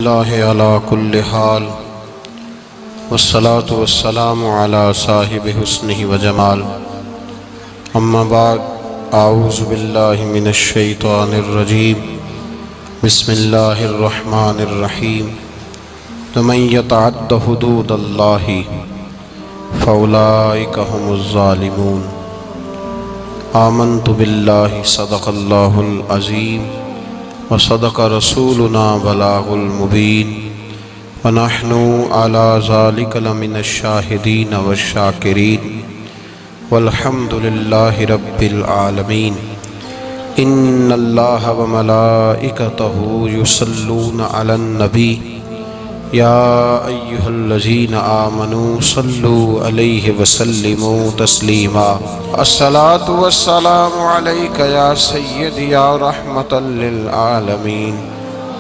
للہ علی کل حال والصلاة والسلام علی صاحب حسنہ وجمال اما بعد اعوذ باللہ من الشیطان الرجیم بسم اللہ الرحمن الرحیم ومن یتعد حدود اللہ فاولئک هم الظالمون آمنت باللہ صدق اللہ العظیم وصدق رسولنا بلاغ المبین ونحن على ذلك لمن الشاہدین والشاکرین والحمد للہ رب العالمین ان اللہ وملائکتہ یصلون علی النبی یا ایہا الذین آمنوا صلوا علیہ وسلموا تسلیما الصلاة والسلام علیک یا سیدی یا رحمۃ للعالمین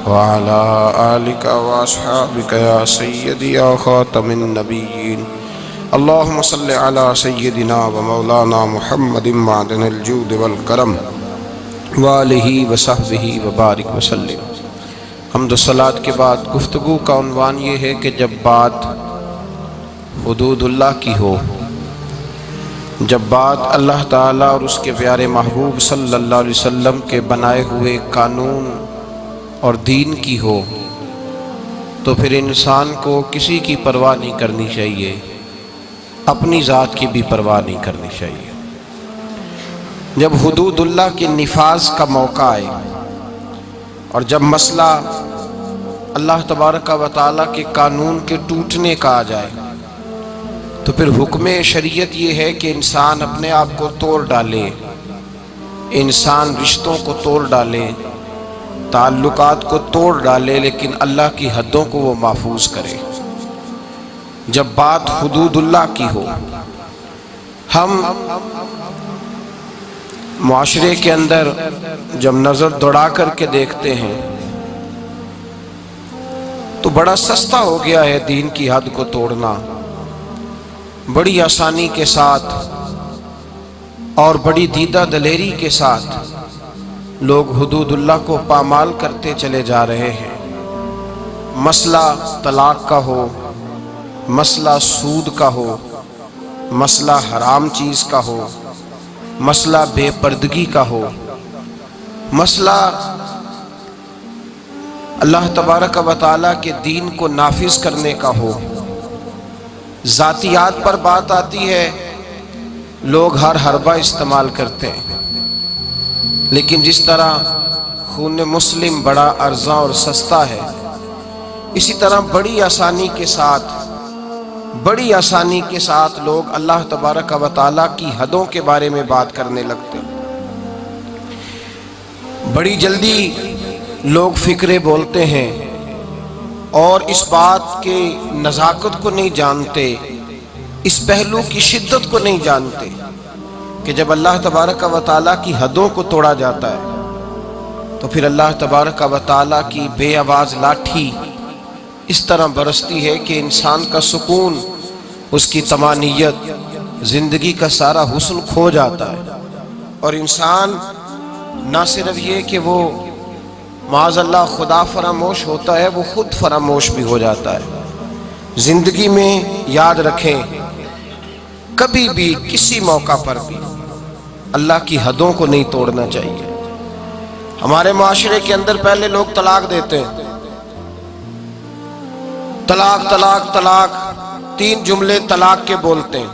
وعلی آلک واصحابک یا سیدی یا خاتم النبیین اللہم صل علی سیدنا و مولانا محمد معدن الجود والکرم وآلہ وصحبہ وبارک وسلم۔ حمد و صلوات کے بعد گفتگو کا عنوان یہ ہے کہ جب بات حدود اللہ کی ہو، جب بات اللہ تعالیٰ اور اس کے پیارے محبوب صلی اللہ علیہ وسلم کے بنائے ہوئے قانون اور دین کی ہو، تو پھر انسان کو کسی کی پرواہ نہیں کرنی چاہیے، اپنی ذات کی بھی پرواہ نہیں کرنی چاہیے۔ جب حدود اللہ کے نفاذ کا موقع آئے اور جب مسئلہ اللہ تبارک و تعالیٰ کے قانون کے ٹوٹنے کا آ جائے، تو پھر حکم شریعت یہ ہے کہ انسان اپنے آپ کو توڑ ڈالے، انسان رشتوں کو توڑ ڈالے، تعلقات کو توڑ ڈالے، لیکن اللہ کی حدوں کو وہ محفوظ کرے۔ جب بات حدود اللہ کی ہو، ہم معاشرے کے اندر جب نظر دوڑا کر کے دیکھتے ہیں تو بڑا سستا ہو گیا ہے دین کی حد کو توڑنا، بڑی آسانی کے ساتھ اور بڑی دیدہ دلیری کے ساتھ لوگ حدود اللہ کو پامال کرتے چلے جا رہے ہیں۔ مسئلہ طلاق کا ہو، مسئلہ سود کا ہو، مسئلہ حرام چیز کا ہو، مسئلہ بے پردگی کا ہو، مسئلہ اللہ تبارک و تعالیٰ کے دین کو نافذ کرنے کا ہو، ذاتیات پر بات آتی ہے، لوگ ہر حربہ استعمال کرتے ہیں، لیکن جس طرح خون مسلم بڑا ارزاں اور سستا ہے، اسی طرح بڑی آسانی کے ساتھ لوگ اللہ تبارک و تعالیٰ کی حدوں کے بارے میں بات کرنے لگتے ہیں۔ بڑی جلدی لوگ فکرے بولتے ہیں اور اس بات کے نزاکت کو نہیں جانتے، اس پہلو کی شدت کو نہیں جانتے کہ جب اللہ تبارک و تعالیٰ کی حدوں کو توڑا جاتا ہے تو پھر اللہ تبارک و تعالیٰ کی بے آواز لاٹھی اس طرح برستی ہے کہ انسان کا سکون، اس کی طمانینت، زندگی کا سارا حسن کھو جاتا ہے، اور انسان نہ صرف یہ کہ وہ معاذ اللہ خدا فراموش ہوتا ہے، وہ خود فراموش بھی ہو جاتا ہے۔ زندگی میں یاد رکھیں، کبھی بھی کسی موقع پر بھی اللہ کی حدوں کو نہیں توڑنا چاہیے۔ ہمارے معاشرے کے اندر پہلے لوگ طلاق دیتے ہیں، طلاق طلاق طلاق، 3 جملے طلاق کے بولتے ہیں،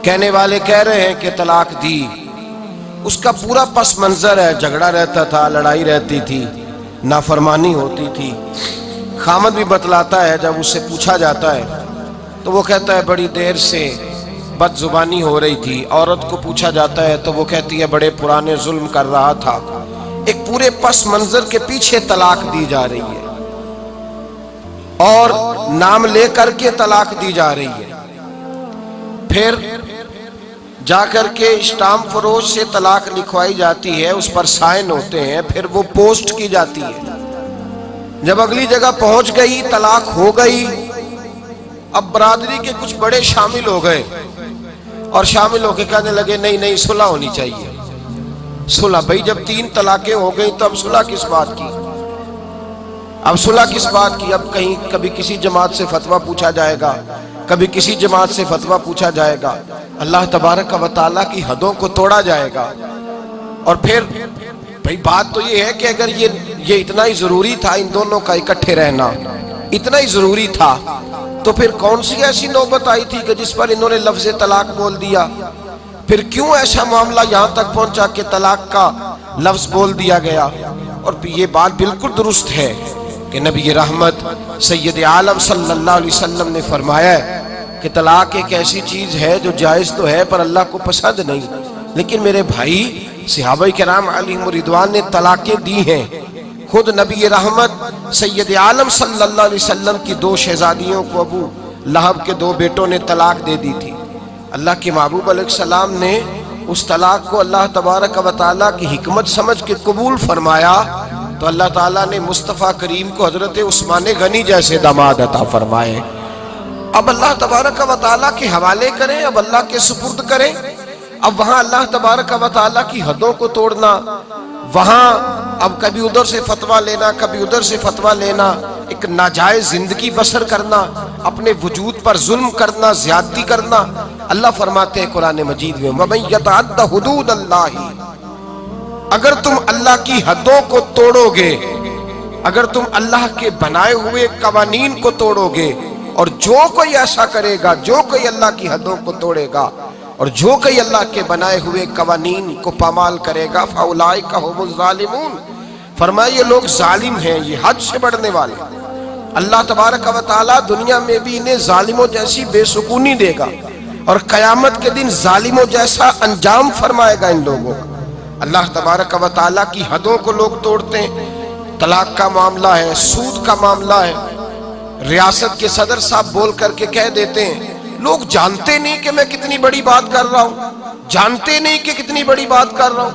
کہنے والے کہہ رہے ہیں کہ طلاق دی، اس کا پورا پس منظر ہے، جھگڑا رہتا تھا، لڑائی رہتی تھی، نافرمانی ہوتی تھی۔ خامد بھی بتلاتا ہے، جب اس سے پوچھا جاتا ہے تو وہ کہتا ہے بڑی دیر سے بد زبانی ہو رہی تھی۔ عورت کو پوچھا جاتا ہے تو وہ کہتی ہے بڑے پرانے ظلم کر رہا تھا۔ ایک پورے پس منظر کے پیچھے طلاق دی جا رہی ہے اور نام لے کر کے طلاق دی جا رہی ہے، پھر جا کر کے اسٹامپ فروش سے طلاق لکھوائی جاتی ہے، اس پر سائن ہوتے ہیں، پھر وہ پوسٹ کی جاتی ہے۔ جب اگلی جگہ پہنچ گئی، طلاق ہو گئی، اب برادری کے کچھ بڑے شامل ہو گئے اور شامل ہو کے کہنے لگے نہیں صلح ہونی چاہیے۔ صلح، بھئی جب 3 طلاقیں ہو گئی تو اب صلح کس بات کی؟ اب صلح کس بات کی؟ اب کہیں کبھی کسی جماعت سے فتویٰ پوچھا جائے گا، کبھی کسی جماعت سے فتویٰ پوچھا جائے گا، اللہ تبارک و تعالیٰ کی حدوں کو توڑا جائے گا۔ اور پھر بھئی بات تو یہ ہے کہ اگر یہ اتنا ہی ضروری تھا ان دونوں کا اکٹھے رہنا، اتنا ہی ضروری تھا، تو پھر کون سی ایسی نوبت آئی تھی کہ جس پر انہوں نے لفظ طلاق بول دیا؟ پھر کیوں ایسا معاملہ یہاں تک پہنچا کہ طلاق کا لفظ بول دیا گیا؟ اور یہ بات بالکل درست ہے کہ نبی رحمت سید عالم صلی اللہ علیہ وسلم نے فرمایا ہے کہ طلاق ایک ایسی چیز ہے جو جائز تو ہے پر اللہ کو پسند نہیں۔ لیکن میرے بھائی، صحابہ کرام علیہم رضوان نے طلاقیں دی ہیں۔ خود نبی رحمت سید عالم صلی اللہ علیہ وسلم کی 2 شہزادیوں کو ابو لہب کے 2 بیٹوں نے طلاق دے دی تھی۔ اللہ کے محبوب علیہ السلام نے اس طلاق کو اللہ تبارک و تعالیٰ کی حکمت سمجھ کے قبول فرمایا، تو اللہ تعالیٰ نے مصطفیٰ کریم کو حضرت عثمان غنی جیسے داماد عطا فرمائے۔ اب اللہ تبارک و تعالیٰ کے حوالے کریں، اب اللہ کے سپرد کریں۔ اب وہاں اللہ تبارک و تعالیٰ کی حدوں کو توڑنا، وہاں اب کبھی ادھر سے فتویٰ لینا، کبھی ادھر سے فتویٰ لینا، ایک ناجائز زندگی بسر کرنا، اپنے وجود پر ظلم کرنا، زیادتی کرنا۔ اللہ فرماتے ہیں قرآن مجید میں وَمَن يَتَعَدَّ حُدُودَ اللَّهِ، اگر تم اللہ کی حدوں کو توڑو گے، اگر تم اللہ کے بنائے ہوئے قوانین کو توڑو گے، اور جو کوئی ایسا کرے گا، جو کوئی اللہ کی حدوں کو توڑے گا اور جو کوئی اللہ کے بنائے ہوئے قوانین کو پامال کرے گا فَأُولَئِكَ هُمُ الظَّالِمُونَ، فرمایا یہ لوگ ظالم ہیں، یہ حد سے بڑھنے والے۔ اللہ تبارک و تعالیٰ دنیا میں بھی انہیں ظالموں جیسی بے سکونی دے گا، اور قیامت کے دن ظالموں جیسا انجام فرمائے گا ان لوگوں کا۔ اللہ تبارک و تعالیٰ کی حدوں کو لوگ توڑتے ہیں۔ طلاق کا معاملہ ہے، سود کا معاملہ ہے، ریاست کے صدر صاحب بول کر کے کہہ دیتے ہیں، لوگ جانتے نہیں کہ میں کتنی بڑی بات کر رہا ہوں، جانتے نہیں کہ کتنی بڑی بات کر رہا ہوں۔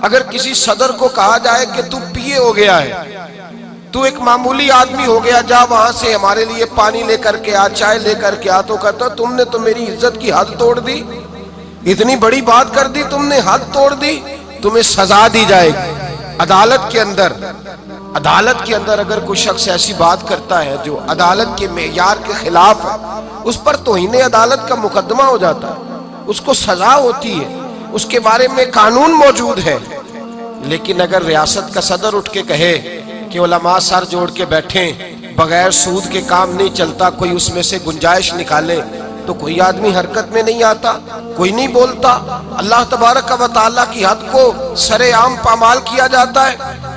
اگر کسی صدر کو کہا جائے کہ تو پیے ہو گیا ہے، تو ایک معمولی آدمی ہو گیا، جا وہاں سے ہمارے لیے پانی لے کر کے آ، چائے لے کر کے آ، تو کہتا تم نے تو میری عزت کی حد توڑ دی، اتنی بڑی بات کر دی تم نے، حد توڑ دی، تمہیں سزا دی جائے گی۔ عدالت کے اندر اگر کوئی شخص ایسی بات کرتا ہے جو عدالت کے معیار کے خلاف ہے، اس پر توہین عدالت کا مقدمہ ہو جاتا ہے، اس کو سزا ہوتی ہے، اس کے بارے میں قانون موجود ہے۔ لیکن اگر ریاست کا صدر اٹھ کے کہے کہ علماء سر جوڑ کے بیٹھیں، بغیر سود کے کام نہیں چلتا، کوئی اس میں سے گنجائش نکالے، تو کوئی آدمی حرکت میں نہیں آتا، کوئی نہیں بولتا۔ اللہ تبارک و تعالیٰ کی حد کو سر عام پامال کیا جاتا ہے۔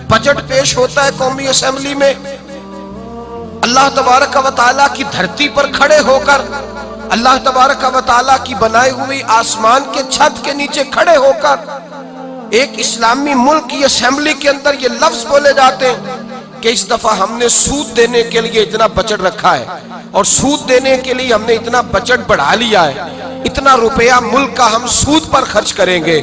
بجٹ پیش ہوتا ہے قومی اسمبلی میں، اللہ تبارک و تعالیٰ کی دھرتی پر کھڑے ہو کر، اللہ تبارک و تعالیٰ کی بنائی ہوئی آسمان کے چھت کے نیچے کھڑے ہو کر ایک اسلامی ملک کی اسمبلی کے اندر یہ لفظ بولے جاتے ہیں کہ اس دفعہ ہم نے سود دینے کے لیے اتنا بجٹ رکھا ہے، اور سود دینے کے لیے ہم نے اتنا بجٹ بڑھا لیا ہے، اتنا روپیہ ملک کا ہم سود پر خرچ کریں گے۔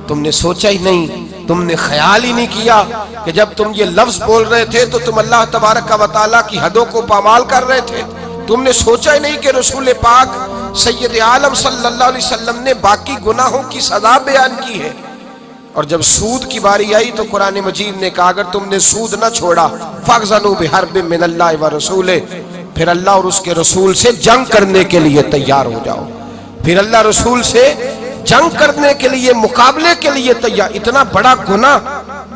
تم نے سوچا ہی نہیں، تم نے خیال ہی نہیں کیا کہ جب تم یہ لفظ بول رہے تھے تو تم اللہ تبارک و تعالیٰ کی حدوں کو پامال کر رہے تھے۔ تم نے سوچا ہی نہیں کہ رسول پاک سید عالم صلی اللہ علیہ وسلم نے باقی گناہوں کی سزا بیان کی ہے۔ اور جب سود کی باری آئی تو قرآن مجید نے کہا اگر تم نے سود نہ چھوڑا فَأْذَنُوا بِحَرْبٍ مِّنَ اللَّهِ وَرَسُولِهِ، پھر اللہ اور اس کے رسول سے جنگ کرنے کے لیے تیار ہو جاؤ، پھر اللہ رسول سے جنگ کرنے کے لیے، مقابلے کے لیے تیار۔ اتنا بڑا گناہ،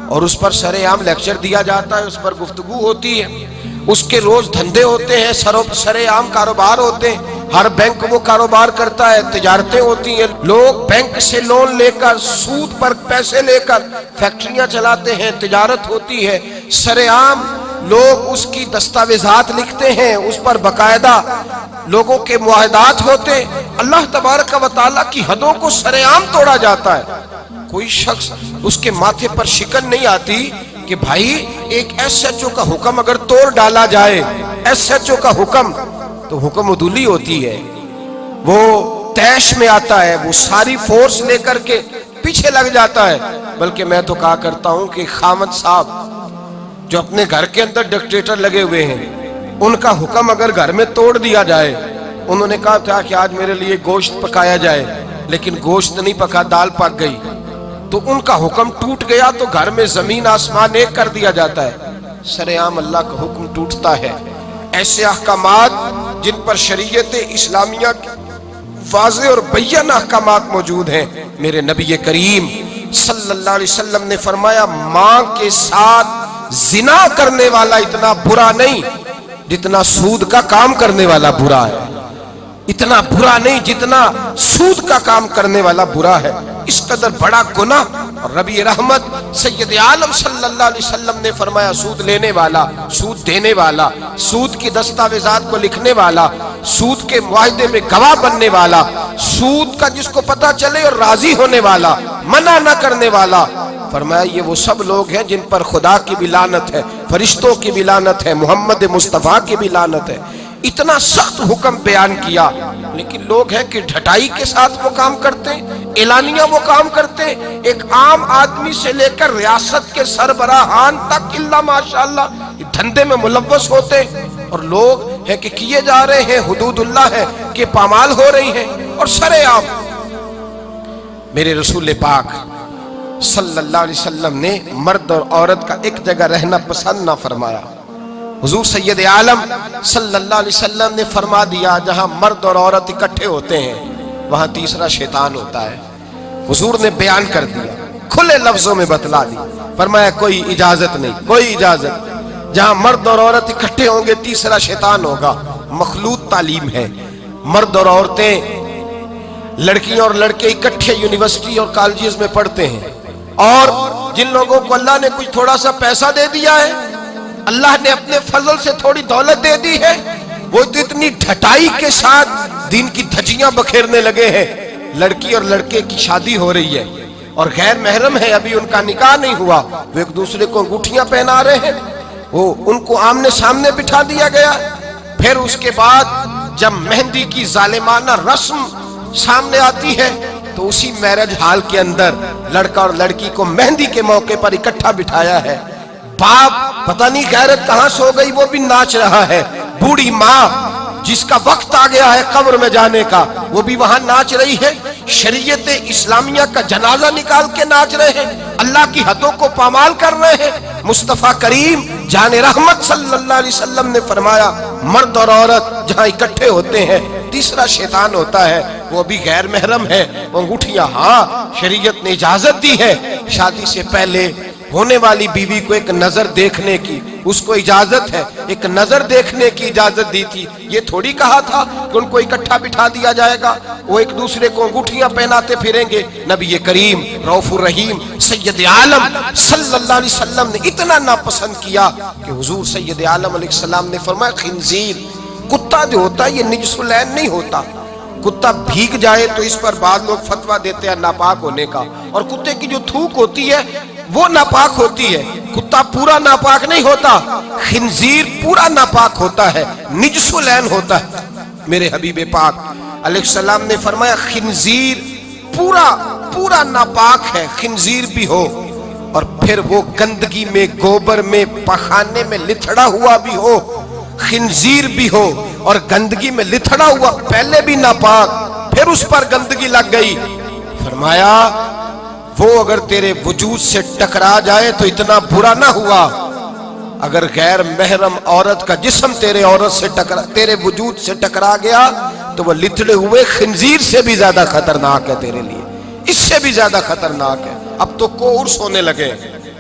اور اس پر سر عام لیکچر دیا جاتا ہے، اس پر گفتگو ہوتی ہے، اس کے روز دھندے ہوتے ہیں، سر عام کاروبار ہوتے ہیں، ہر بینک وہ کاروبار کرتا ہے، تجارتیں ہوتی ہیں، لوگ بینک سے لون لے کر، سود پر پیسے لے کر فیکٹریاں چلاتے ہیں، تجارت ہوتی ہے، سر عام لوگ اس کی دستاویزات لکھتے ہیں، اس پر باقاعدہ لوگوں کے معاہدات ہوتے ہیں۔ اللہ تبارک و تعالیٰ کی حدوں کو سر عام توڑا جاتا ہے۔ کوئی شخص اس کے ماتھے پر شکن نہیں آتی کہ بھائی ایک ایس ایچ او کا حکم اگر توڑ ڈالا جائے، ایس ایچ او کا حکم، تو حکم عدولی ہوتی ہے، وہ تیش میں آتا ہے، وہ ساری فورس لے کر کے پیچھے لگ جاتا ہے۔ بلکہ میں تو کہا کرتا ہوں کہ خامد صاحب جو اپنے گھر کے اندر ڈکٹیٹر لگے ہوئے ہیں، ان کا حکم اگر گھر میں توڑ دیا جائے، انہوں نے کہا تھا کہ آج میرے لیے گوشت پکایا جائے، لیکن گوشت نہیں پکا، دال پک گئی، تو ان کا حکم ٹوٹ گیا، تو گھر میں زمین آسمان ایک کر دیا جاتا ہے۔ سرعام اللہ کا حکم ٹوٹتا ہے۔ ایسے احکامات جن پر شریعت اسلامیہ کی واضح اور بیان احکامات موجود ہیں، میرے نبی کریم صلی اللہ علیہ وسلم نے فرمایا ماں کے ساتھ زنا کرنے والا اتنا برا نہیں جتنا سود کا کام کرنے والا برا ہے، اتنا برا نہیں جتنا سود کا کام کرنے والا برا ہے۔ اس قدر بڑا گناہ۔ اور نبی رحمت سید عالم صلی اللہ علیہ وسلم نے فرمایا سود لینے والا، سود دینے والا، سود کی دستاویزات کو لکھنے والا، سود کے معاہدے میں گواہ بننے والا، سود کا جس کو پتہ چلے اور راضی ہونے والا، منع نہ کرنے والا، فرمایا یہ وہ سب لوگ ہیں جن پر خدا کی بھی لعنت ہے، فرشتوں کی بھی لعنت ہے، محمد مصطفیٰ کی بھی لعنت ہے۔ اتنا سخت حکم بیان کیا، لیکن لوگ ہیں کہ ڈھٹائی کے ساتھ وہ کام کرتے ہیں، اعلانیہ وہ کام کرتے ہیں۔ ایک عام آدمی سے لے کر ریاست کے سربراہان تک اللہ ماشاءاللہ دھندے میں ملوث ہوتے ہیں، اور لوگ ہیں کہ کیے جا رہے ہیں، حدود اللہ ہے کہ پامال ہو رہی ہیں، اور سرعام۔ میرے رسول پاک صلی اللہ علیہ وسلم نے مرد اور عورت کا ایک جگہ رہنا پسند نہ فرمایا۔ حضور سید عالم صلی اللہ علیہ وسلم نے فرما دیا جہاں مرد اور عورت اکٹھے ہوتے ہیں وہاں تیسرا شیطان ہوتا ہے۔ حضور نے بیان کر دیا، کھلے لفظوں میں بتلا دی، فرمایا کوئی اجازت نہیں، کوئی اجازت، جہاں مرد اور عورت اکٹھے ہوں گے تیسرا شیطان ہوگا۔ مخلوط تعلیم ہے، مرد اور عورتیں، لڑکیاں اور لڑکے اکٹھے یونیورسٹی اور کالجز میں پڑھتے ہیں، اور جن لوگوں کو اللہ نے کچھ تھوڑا سا پیسہ دے دیا ہے، اللہ نے اپنے فضل سے تھوڑی دولت دے دی ہے، وہ تو اتنی ڈھٹائی کے ساتھ دین کی دھجیاں بکھیرنے لگے ہیں۔ لڑکی اور لڑکے کی شادی ہو رہی ہے اور غیر محرم ہے، ابھی ان کا نکاح نہیں ہوا، وہ ایک دوسرے کو انگوٹھیاں پہنا رہے ہیں، وہ ان کو آمنے سامنے بٹھا دیا گیا۔ پھر اس کے بعد جب مہندی کی ظالمانہ رسم سامنے آتی ہے تو اسی میرج ہال کے اندر لڑکا اور لڑکی کو مہندی کے موقع پر اکٹھا بٹھایا ہے۔ باپ پتہ نہیں غیرت کہاں سو گئی، وہ بھی ناچ رہا ہے۔ بوڑھی ماں جس کا وقت آ گیا ہے قبر میں جانے کا، وہ بھی وہاں ناچ رہی ہے۔ شریعت اسلامیہ کا جنازہ نکال کے ناچ رہے ہیں، اللہ کی حدوں کو پامال کر رہے ہیں۔ مصطفیٰ کریم جان رحمت صلی اللہ علیہ وسلم نے فرمایا مرد اور عورت جہاں اکٹھے ہوتے ہیں تیسرا شیطان ہوتا ہے، وہ بھی غیر محرم ہے۔ انگوٹھیاں ہاں شریعت نے اجازت دی ہے، شادی سے پہلے ہونے والی بیوی کو ایک نظر دیکھنے کی اس کو اجازت ہے، ایک نظر دیکھنے کی اجازت دی تھی۔ یہ تھوڑی کہا تھا کہ ان کو اکٹھا بٹھا دیا جائے گا، وہ ایک دوسرے کو انگوٹھیاں پہناتے پھریں گے۔ نبی کریم رؤوف الرحیم سید عالم صلی اللہ علیہ وسلم نے اتنا ناپسند کیا کہ حضور سید عالم علیہ السلام نے فرمایا خنزیر، کتا جو ہوتا ہے یہ نجس العین نہیں ہوتا۔ کتا بھیگ جائے تو اس پر بعض لوگ فتویٰ دیتے ہیں ناپاک ہونے کا، اور کتے کی جو تھوک ہوتی ہے وہ ناپاک ہوتی ہے۔ کتا پورا ناپاک نہیں ہوتا، خنزیر پورا ناپاک ہوتا ہے، نجس العین ہوتا ہے۔ میرے حبیب پاک علیہ السلام نے فرمایا خنزیر پورا ناپاک ہے، خنزیر بھی ہو اور پھر وہ گندگی میں گوبر میں پخانے میں لتھڑا ہوا بھی ہو، خنزیر بھی ہو اور گندگی میں لتھڑا ہوا، پہلے بھی ناپاک پھر اس پر گندگی لگ گئی۔ فرمایا وہ اگر تیرے وجود سے ٹکرا جائے تو اتنا برا نہ ہوا، اگر غیر محرم عورت کا جسم تیرے وجود سے ٹکرا گیا تو وہ لتھڑے ہوئے خنزیر سے بھی زیادہ خطرناک ہے تیرے لیے، اس سے بھی زیادہ خطرناک ہے۔ اب تو کورس ہونے لگے،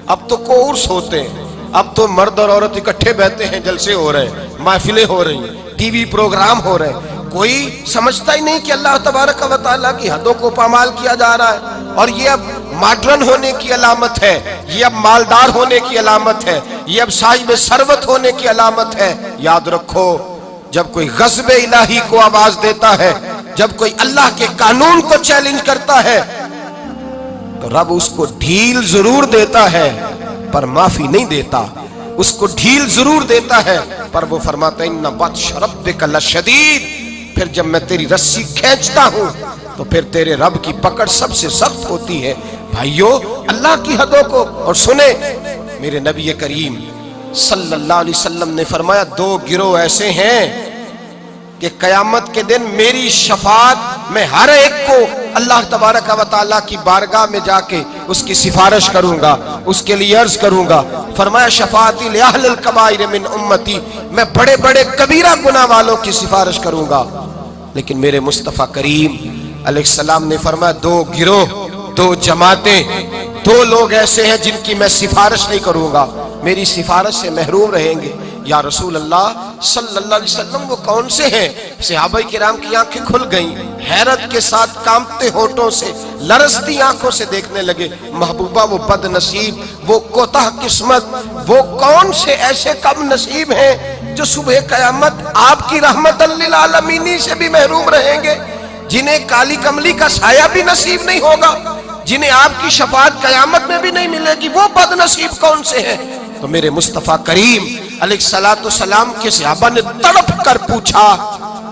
اب تو کورس ہوتے ہیں، اب تو مرد اور عورت اکٹھے بیٹھتے ہیں، جلسے ہو رہے ہیں، محفلیں ہو رہی ہیں، ٹی وی پروگرام ہو رہے ہیں۔ کوئی سمجھتا ہی نہیں کہ اللہ تبارک و تعالیٰ کی حدوں کو پامال کیا جا رہا ہے، اور یہ اب ماڈرن ہونے کی علامت ہے، یہ اب مالدار ہونے کی علامت ہے، یہ اب صاحب ثروت ہونے کی علامت ہے۔ یاد رکھو جب کوئی غضب الہی کو آواز دیتا ہے، جب کوئی اللہ کے قانون کو چیلنج کرتا ہے تو رب اس کو ڈھیل ضرور دیتا ہے پر معافی نہیں دیتا، اس کو ڈھیل ضرور دیتا ہے پر وہ فرماتا ہے ان بطش ربک لشدید، پھر جب میں تیری رسی کھینچتا ہوں تو پھر تیرے رب کی پکڑ سب سے سخت ہوتی ہے۔ بھائیو اللہ کی حدوں کو، اور سنیں میرے نبی کریم صلی اللہ علیہ وسلم نے فرمایا دو گروہ ایسے ہیں کہ قیامت کے دن میری شفاعت میں ہر ایک کو اللہ تبارک و تعالیٰ کی بارگاہ میں جا کے اس کی سفارش کروں گا، اس کے لیے عرض کروں گا۔ فرمایا شفاعتی لأہل الکبائر من امتی، میں بڑے بڑے کبیرہ گناہ والوں کی سفارش کروں گا۔ لیکن میرے مصطفیٰ کریم علیہ السلام نے فرمایا دو گروہ، دو جماعتیں، دو لوگ ایسے ہیں جن کی میں سفارش نہیں کروں گا، میری سفارش سے محروم رہیں گے۔ یا رسول اللہ صلی اللہ علیہ وسلم وہ کون سے ہیں؟ صحابہ کرام کی آنکھیں کھل گئیں، حیرت کے ساتھ کانپتے ہونٹوں سے، لرزتی آنکھوں سے دیکھنے لگے۔ محبوبہ وہ بد نصیب، وہ کوتاہ قسمت، وہ کون سے ایسے کم نصیب ہیں جو صبح قیامت آپ کی رحمت للعالمین سے بھی محروم رہیں گے، جنہیں کالی کملی کا سایہ بھی نصیب نہیں ہوگا، جنہیں آپ کی شفاعت قیامت میں بھی نہیں ملے گی، وہ بد نصیب کون سے ہیں؟ تو میرے مصطفیٰ کریم علیہ السلام کے صحابہ نے تڑپ کر پوچھا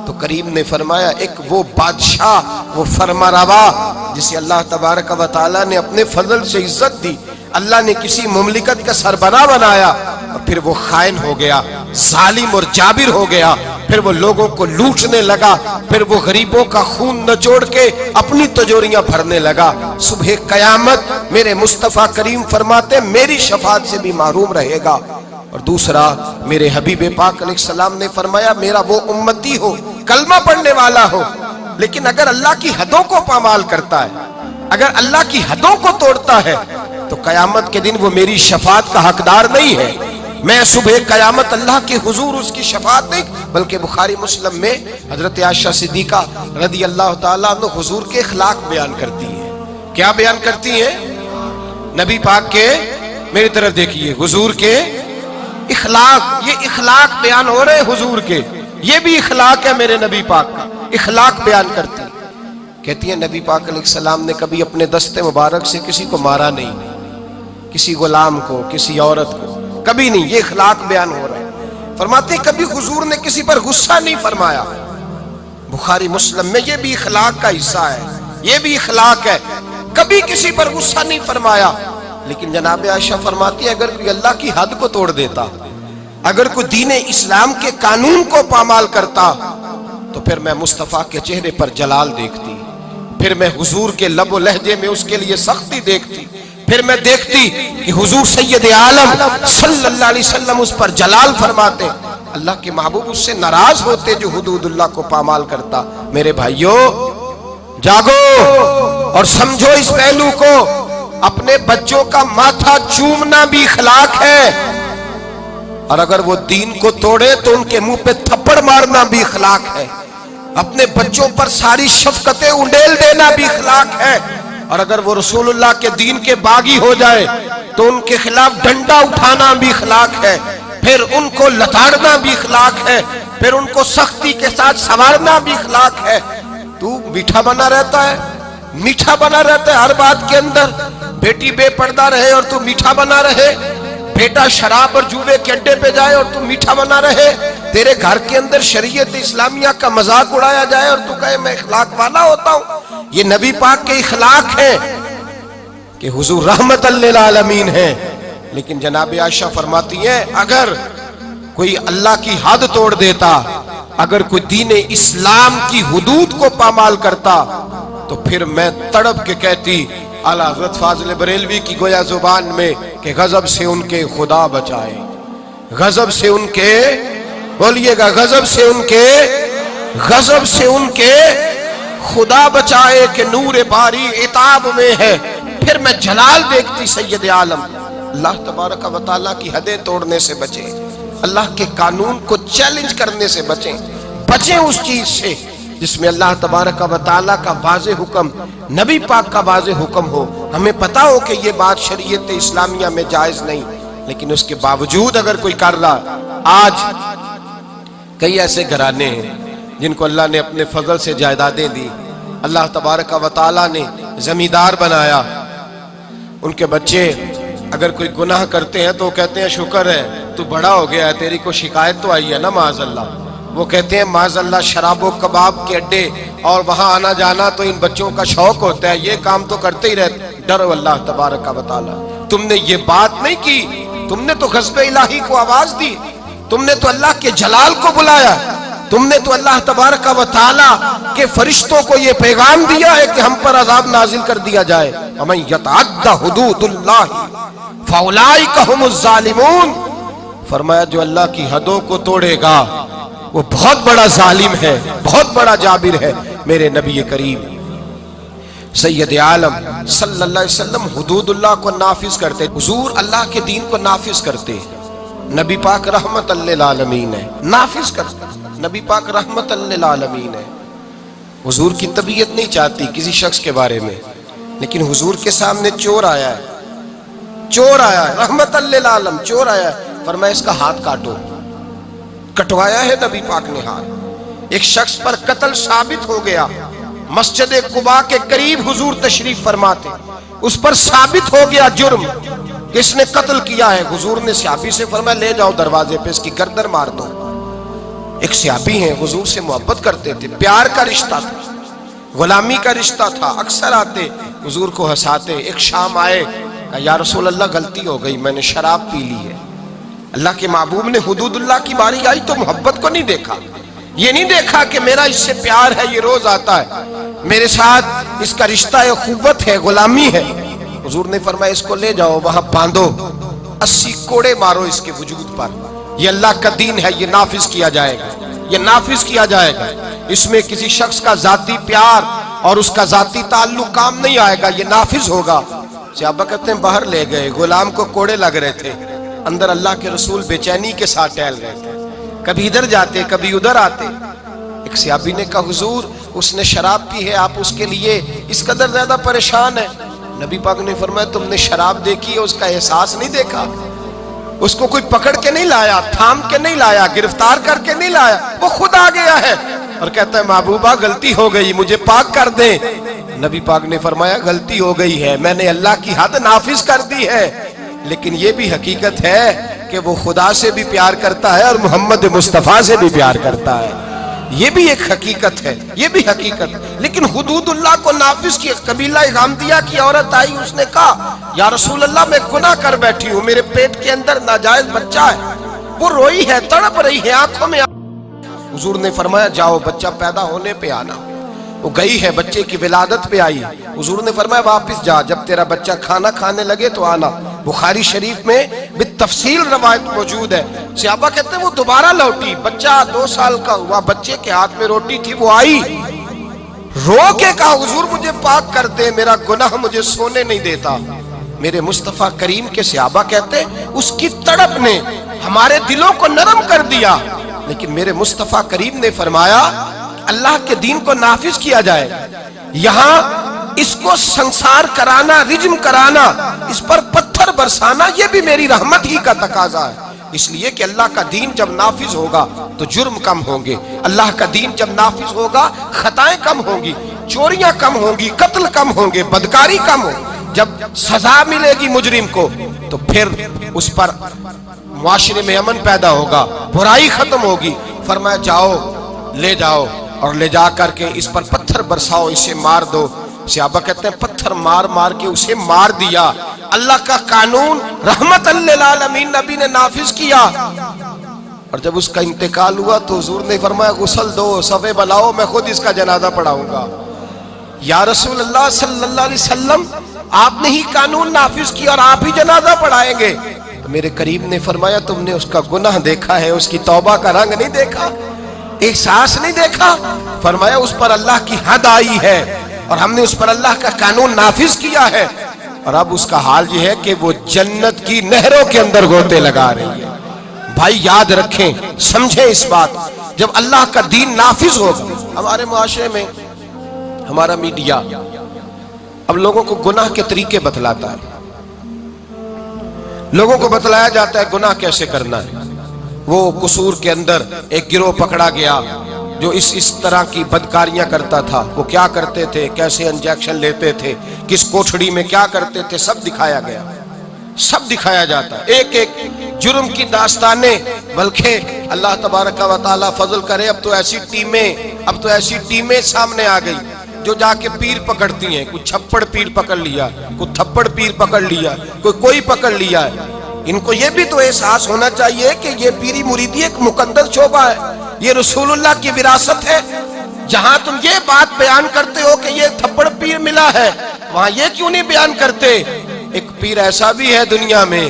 تو کریم نے فرمایا ایک وہ بادشاہ، وہ فرمانروا جسے اللہ تبارک و تعالیٰ نے اپنے فضل سے عزت دی، اللہ نے کسی مملکت کا سربراہ بنایا اور پھر وہ خائن ہو گیا، ظالم اور جابر ہو گیا، پھر وہ لوگوں کو لوٹنے لگا، پھر وہ غریبوں کا خون نچوڑ کے اپنی تجوریاں بھرنے لگا۔ صبح قیامت میرے مصطفیٰ کریم فرماتے میری شفاعت سے بھی محروم رہے گا۔ اور دوسرا میرے حبیب پاک علیہ السلام نے فرمایا میرا وہ امتی ہو، کلمہ پڑھنے والا ہو، لیکن اگر اللہ کی حدوں کو پامال کرتا ہے، اگر اللہ کی حدوں کو توڑتا ہے تو قیامت کے دن وہ میری شفاعت کا حقدار نہیں ہے۔ میں صبح قیامت اللہ کے حضور اس کی شفاعت نہیں، بلکہ بخاری مسلم میں حضرت عائشہ صدیقہ رضی اللہ تعالیٰ عنہ حضور کے اخلاق بیان کرتی ہیں۔ کیا بیان کرتی ہیں؟ نبی پاک کے، میری طرف دیکھیے، حضور کے اخلاق، یہ اخلاق بیان ہو رہے حضور کے، یہ بھی اخلاق ہے میرے نبی پاک کا، اخلاق بیان کرتی ہیں۔ کہتی ہیں نبی پاک علیہ السلام نے کبھی اپنے دست مبارک سے کسی کو مارا نہیں، کسی غلام کو، کسی عورت کو، کبھی نہیں، یہ اخلاق بیان ہو رہا ہے۔ فرماتے ہیں کبھی حضور نے کسی پر غصہ نہیں فرمایا۔ بخاری مسلم میں یہ بھی اخلاق کا حصہ ہے، یہ بھی اخلاق ہے، کبھی کسی پر غصہ نہیں فرمایا۔ لیکن جناب عائشہ فرماتی ہے اگر کوئی اللہ کی حد کو توڑ دیتا، اگر کوئی دین اسلام کے قانون کو پامال کرتا تو پھر میں مصطفیٰ کے چہرے پر جلال دیکھتی، پھر میں حضور کے لب و لہجے میں اس کے لیے سختی دیکھتی، پھر میں دیکھتی کہ حضور سید عالم صلی اللہ علیہ وسلم اس پر جلال فرماتے، اللہ کے محبوب اس سے ناراض ہوتے جو حدود اللہ کو پامال کرتا۔ میرے بھائیوں جاگو اور سمجھو اس پہلو کو، اپنے بچوں کا ماتھا چومنا بھی اخلاق ہے، اور اگر وہ دین کو توڑے تو ان کے منہ پہ تھپڑ مارنا بھی اخلاق ہے، اپنے بچوں پر ساری شفقتیں انڈیل دینا بھی اخلاق ہے، اور اگر وہ رسول اللہ کے دین کے باغی ہو جائے تو ان کے خلاف ڈنڈا اٹھانا بھی اخلاق ہے، پھر ان کو لتاڑنا بھی اخلاق ہے، پھر ان کو سختی کے ساتھ سنوارنا بھی اخلاق ہے۔ تو میٹھا بنا رہتا ہے، میٹھا بنا رہتا ہے ہر بات کے اندر، بیٹی بے پردہ رہے اور تو میٹھا بنا رہے، بیٹا شراب اور جوے کے اڈے پہ جائے اور تو میٹھا بنا رہے، تیرے گھر کے اندر شریعت اسلامیہ کا مذاق اڑایا جائے اور تو کہے میں اخلاق والا ہوتا ہوں۔ یہ نبی پاک کے اخلاق ہیں کہ حضور رحمت للعالمین ہیں۔ لیکن جناب عائشہ فرماتی ہیں اگر کوئی اللہ کی حد توڑ دیتا، اگر کوئی دین اسلام کی حدود کو پامال کرتا تو پھر میں تڑپ کے کہتی اعلیٰ حضرت فاضل بریلوی کی گویا زبان میں کہ غضب سے ان کے خدا بچائے، غضب سے ان کے، بولیے گا، غضب سے ان کے، غضب سے ان کے خدا بچائے کہ نور باری عتاب میں ہے۔ پھر میں جلال دیکھتی سید عالم، اللہ تبارک و تعالیٰ کی حدیں توڑنے سے بچیں، اللہ کے قانون کو چیلنج کرنے سے بچیں، بچیں اس چیز سے جس میں اللہ تبارک و تعالیٰ کا واضح حکم، نبی پاک کا واضح حکم ہو، ہمیں پتا ہو کہ یہ بات شریعت اسلامیہ میں جائز نہیں، لیکن اس کے باوجود اگر کوئی کر رہا۔ آج کئی ایسے گھرانے ہیں جن کو اللہ نے اپنے فضل سے جائیدادیں دی، اللہ تبارک و تعالیٰ نے زمیندار بنایا، ان کے بچے اگر کوئی گناہ کرتے ہیں تو کہتے ہیں شکر ہے تو بڑا ہو گیا ہے، تیری کو شکایت تو آئی ہے نا معاذ اللہ۔ وہ کہتے ہیں معاذ اللہ شراب و کباب کے اڈے اور وہاں آنا جانا تو ان بچوں کا شوق ہوتا ہے، یہ کام تو کرتے ہی رہتے۔ ڈرو اللہ تبارک و تعالیٰ، تم نے یہ بات نہیں کی، تم نے تو غضب الہی کو آواز دی، تم نے تو اللہ کے جلال کو بلایا، تم نے تو اللہ تبارک و تعالی کے فرشتوں کو یہ پیغام دیا ہے کہ ہم پر عذاب نازل کر دیا جائے، وَمَن يَتَعَدَّ حُدُودَ اللَّهِ فَأُولَٰئِكَ هُمُ الظَّالِمُونَ۔ فرمایا جو اللہ کی حدوں کو توڑے گا وہ بہت بڑا ظالم ہے، بہت بڑا جابر ہے۔ میرے نبی کریم سید عالم صلی اللہ علیہ وسلم حدود اللہ کو نافذ کرتے، حضور اللہ کے دین کو نافذ کرتے۔ نبی پاک رحمت للعالمین ہے، نافذ کرتے، نبی پاک رحمت للعالمین ہے۔ حضور کی طبیعت نہیں چاہتی کسی شخص کے بارے میں، لیکن حضور کے سامنے چور آیا ہے، چور آیا ہے، رحمت للعالم چور آیا ہے، فرمایا اس کا ہاتھ کاٹو۔ کٹوایا ہے نبی پاک نے ہاتھ۔ ایک شخص پر قتل ثابت ہو گیا، مسجد قباء کے قریب حضور تشریف فرماتے، اس پر ثابت ہو گیا جرم کہ اس نے قتل کیا ہے۔ حضور نے صحابی سے فرمایا لے جاؤ دروازے پہ اس کی گردن مار دو۔ ایک صحابی ہیں، حضور سے محبت کرتے تھے، پیار کا رشتہ تھا، غلامی کا رشتہ تھا، اکثر آتے حضور کو ہنساتے۔ ایک شام آئے، کہا یا رسول اللہ غلطی ہو گئی، میں نے شراب پی لی ہے۔ اللہ کے محبوب نے حدود اللہ کی باری آئی تو محبت کو نہیں دیکھا، یہ نہیں دیکھا کہ میرا اس سے پیار ہے، یہ روز آتا ہے میرے ساتھ، اس کا رشتہ اخوت ہے، غلامی ہے۔ حضور نے فرمایا اس کو لے جاؤ، وہاں باندھو، 80 کوڑے مارو اس کے وجود پر، یہ اللہ کا دین ہے، یہ نافذ کیا جائے گا، یہ نافذ کیا جائے گا۔ اس میں کسی شخص کا ذاتی پیار اور اس کا ذاتی تعلق کام نہیں آئے گا، یہ نافذ ہوگا۔ صحابہ کہتے ہیں باہر لے گئے، غلام کو کوڑے لگ رہے تھے، اندر اللہ کے رسول بے چینی کے ساتھ ٹہل رہے تھے، کبھی ادھر جاتے کبھی ادھر آتے۔ ایک صحابی نے کہا حضور اس نے شراب پی ہے، آپ اس کے لیے اس قدر زیادہ پریشان ہیں؟ نبی پاک نے فرمایا تم نے شراب دیکھی ہے، اس کا احساس نہیں دیکھا؟ اس کو کوئی پکڑ کے نہیں لایا، تھام کے نہیں لایا، گرفتار کر کے نہیں لایا، وہ خود آ گیا ہے اور کہتا ہے محبوبہ غلطی ہو گئی، مجھے پاک کر دیں۔ نبی پاک نے فرمایا غلطی ہو گئی ہے، میں نے اللہ کی حد نافذ کر دی ہے، لیکن یہ بھی حقیقت ہے کہ وہ خدا سے بھی پیار کرتا ہے اور محمد مصطفیٰ سے بھی پیار کرتا ہے، یہ بھی ایک حقیقت ہے، یہ بھی حقیقت۔ لیکن حدود اللہ کو نافذ کیا۔ قبیلہ غامدیہ کی عورت آئی، اس نے کہا یا رسول اللہ میں گناہ کر بیٹھی ہوں، میرے پیٹ کے اندر ناجائز بچہ ہے، وہ روئی ہے، تڑپ رہی ہے، آنکھوں میں۔ حضور نے فرمایا جاؤ بچہ پیدا ہونے پہ آنا۔ وہ گئی ہے، بچے کی ولادت پہ آئی، حضور نے فرمایا واپس جا، جب تیرا بچہ کھانا کھانے لگے تو آنا۔ بخاری شریف میں بالتفصیل روایت موجود ہے۔ صحابہ کہتے ہیں وہ دوبارہ لوٹی، بچہ 2 سال کا ہوا، بچے کے ہاتھ میں روٹی تھی، وہ آئی رو کے کہا حضور مجھے پاک کر دے، میرا گناہ مجھے سونے نہیں دیتا۔ میرے مصطفیٰ کریم کے صحابہ کہتے اس کی تڑپ نے ہمارے دلوں کو نرم کر دیا، لیکن میرے مصطفیٰ کریم نے فرمایا اللہ کے دین کو نافذ کیا جائے، یہاں اس کو سنسار کرانا، رجم کرانا، اس پر پتھر برسانا، یہ بھی میری رحمت ہی کا تقاضا ہے۔ اس لیے کہ اللہ کا دین جب نافذ ہوگا تو جرم کم ہوں گے، اللہ کا دین جب نافذ ہوگا خطائیں کم ہوں گی، چوریاں کم ہوں گی، قتل کم ہوں گے، بدکاری کم ہو۔ جب سزا ملے گی مجرم کو تو پھر اس پر معاشرے میں امن پیدا ہوگا، برائی ختم ہوگی۔ فرمایا جاؤ لے جاؤ اور لے جا کر کے اس پر پتھر برساؤ، اسے مار دو۔ صحابہ کہتے ہیں پتھر مار مار کے اسے مار دیا۔ اللہ کا قانون رحمت للعالمین نبی نے نافذ کیا، اور جب اس کا انتقال ہوا تو حضور نے فرمایا غسل دو، صفے بلاؤ، میں خود اس کا جنازہ پڑھاؤں گا۔ یا رسول اللہ صلی اللہ علیہ وسلم آپ نے ہی قانون نافذ کیا اور آپ ہی جنازہ پڑھائیں گے؟ تو میرے کریم نے فرمایا تم نے اس کا گناہ دیکھا ہے، اس کی توبہ کا رنگ نہیں دیکھا، احساس نہیں دیکھا؟ فرمایا اس پر اللہ کی حد آئی ہے اور ہم نے اس پر اللہ کا قانون نافذ کیا ہے، اور اب اس کا حال یہ ہے کہ وہ جنت کی نہروں کے اندر گوتے لگا رہی ہے۔ بھائی یاد رکھیں، سمجھیں اس بات، جب اللہ کا دین نافذ ہوگا۔ ہمارے معاشرے میں ہمارا میڈیا اب لوگوں کو گناہ کے طریقے بتلاتا ہے، لوگوں کو بتلایا جاتا ہے گناہ کیسے کرنا ہے۔ وہ قصور کے اندر ایک گروہ پکڑا گیا جو اس طرح کی بدکاریاں کرتا تھا، وہ کیا کرتے تھے، کیسے انجیکشن لیتے تھے، کس کوٹھڑی میں کیا کرتے تھے، سب دکھایا گیا، سب دکھایا جاتا ہے، ایک ایک جرم کی داستانیں۔ بلکہ اللہ تبارک و تعالی فضل کرے، اب تو ایسی ٹیمیں سامنے آ گئی جو جا کے پیر پکڑتی ہیں، کوئی چھپڑ پیر پکڑ لیا، کوئی تھپڑ پیر پکڑ لیا، کوئی پکڑ لیا ہے۔ ان کو یہ بھی تو احساس ہونا چاہیے کہ یہ پیری مریدی ایک مقدس شعبہ ہے، یہ رسول اللہ کی وراثت ہے؟ جہاں تم یہ بات بیان کرتے ہو کہ یہ تھپڑ پیر ملا ہے، وہاں یہ کیوں نہیں بیان کرتے ایک پیر ایسا بھی ہے دنیا میں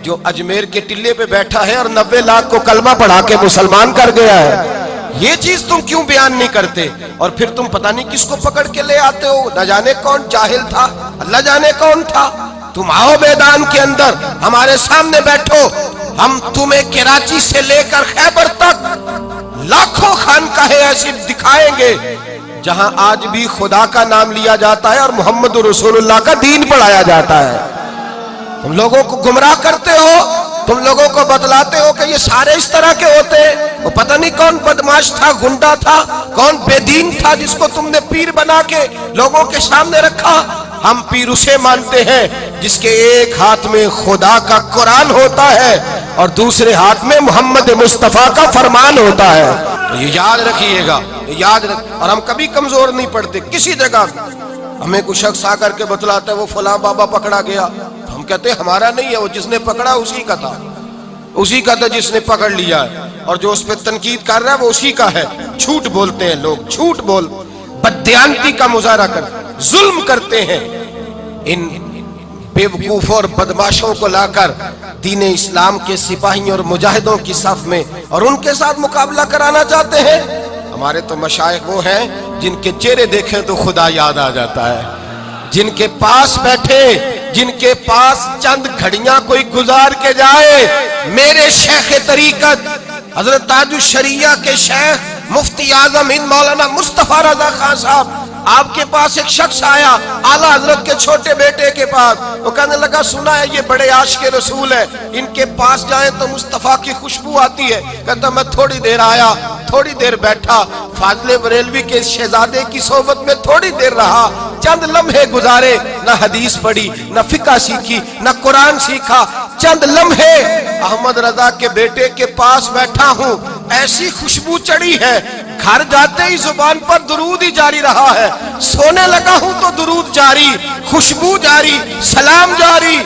جو اجمیر کے ٹلے پہ بیٹھا ہے اور 90 لاکھ کو کلمہ پڑھا کے مسلمان کر گیا ہے؟ یہ چیز تم کیوں بیان نہیں کرتے؟ اور پھر تم پتہ نہیں کس کو پکڑ کے لے آتے ہو، نہ جانے کون جاہل تھا، اللہ جانے کون تھا۔ تم آؤ میدان کے اندر، ہمارے سامنے بیٹھو، ہم تمہیں کراچی سے لے کر خیبر تک لاکھوں خانقاہیں ایسی دکھائیں گے جہاں آج بھی خدا کا نام لیا جاتا ہے اور محمد رسول اللہ کا دین پڑھایا جاتا ہے۔ تم لوگوں کو گمراہ کرتے ہو، تم لوگوں کو بتلاتے ہو کہ یہ سارے اس طرح کے ہوتے ہیں۔ وہ پتہ نہیں کون بدماش تھا، گنڈا تھا، کون بے دین تھا جس کو تم نے پیر بنا کے لوگوں کے سامنے رکھا۔ ہم پیر اسے مانتے ہیں جس کے ایک ہاتھ میں خدا کا قرآن ہوتا ہے اور دوسرے ہاتھ میں محمد مصطفیٰ کا فرمان ہوتا ہے۔ تو یہ یاد رکھیے گا، اور ہم کبھی کمزور نہیں پڑتے کسی جگہ۔ ہمیں کوئی شخص آ کر کے بتلاتا ہے وہ فلاں بابا پکڑا گیا، ہم کہتے ہیں ہمارا نہیں ہے، وہ جس نے پکڑا اسی کا تھا جس نے پکڑ لیا ہے، اور جو اس پہ تنقید کر رہا ہے وہ اسی کا ہے۔ جھوٹ بولتے ہیں لوگ، جھوٹ بول بددیانتی کا مظاہرہ کر ظلم کرتے ہیں۔ ان بیوقوفوں اور بدماشوں کو لا کر دین اسلام کے سپاہیوں اور مجاہدوں کی صف میں اور ان کے ساتھ مقابلہ کرانا چاہتے ہیں۔ ہمارے تو مشائخ وہ ہیں جن کے چہرے دیکھیں تو خدا یاد آ جاتا ہے، جن کے پاس بیٹھے، جن کے پاس چند گھڑیاں کوئی گزار کے جائے۔ میرے شیخ طریقت حضرت تاج الشریعہ کے شیخ مفتی اعظم ہند مولانا مصطفیٰ رضا خان صاحب، آپ کے پاس ایک شخص آیا اعلیٰ حضرت کے چھوٹے بیٹے کے پاس، وہ کہنے لگا سنا ہے یہ بڑے عاشق رسول ہیں، ان کے پاس جائیں تو مصطفیٰ کی خوشبو آتی ہے۔ کہتا میں تھوڑی دیر آیا، تھوڑی دیر بیٹھا، فاضل بریلوی کے شہزادے کی صحبت میں تھوڑی دیر رہا، چند لمحے گزارے، نہ حدیث پڑھی، نہ فقہ سیکھی، نہ قرآن سیکھا، چند لمحے احمد رضا کے بیٹے کے پاس بیٹھا ہوں، ایسی خوشبو چڑھی ہے، گھر جاتے ہی زبان پر درود ہی جاری رہا ہے، سونے لگا ہوں تو درود جاری، خوشبو جاری، سلام جاری۔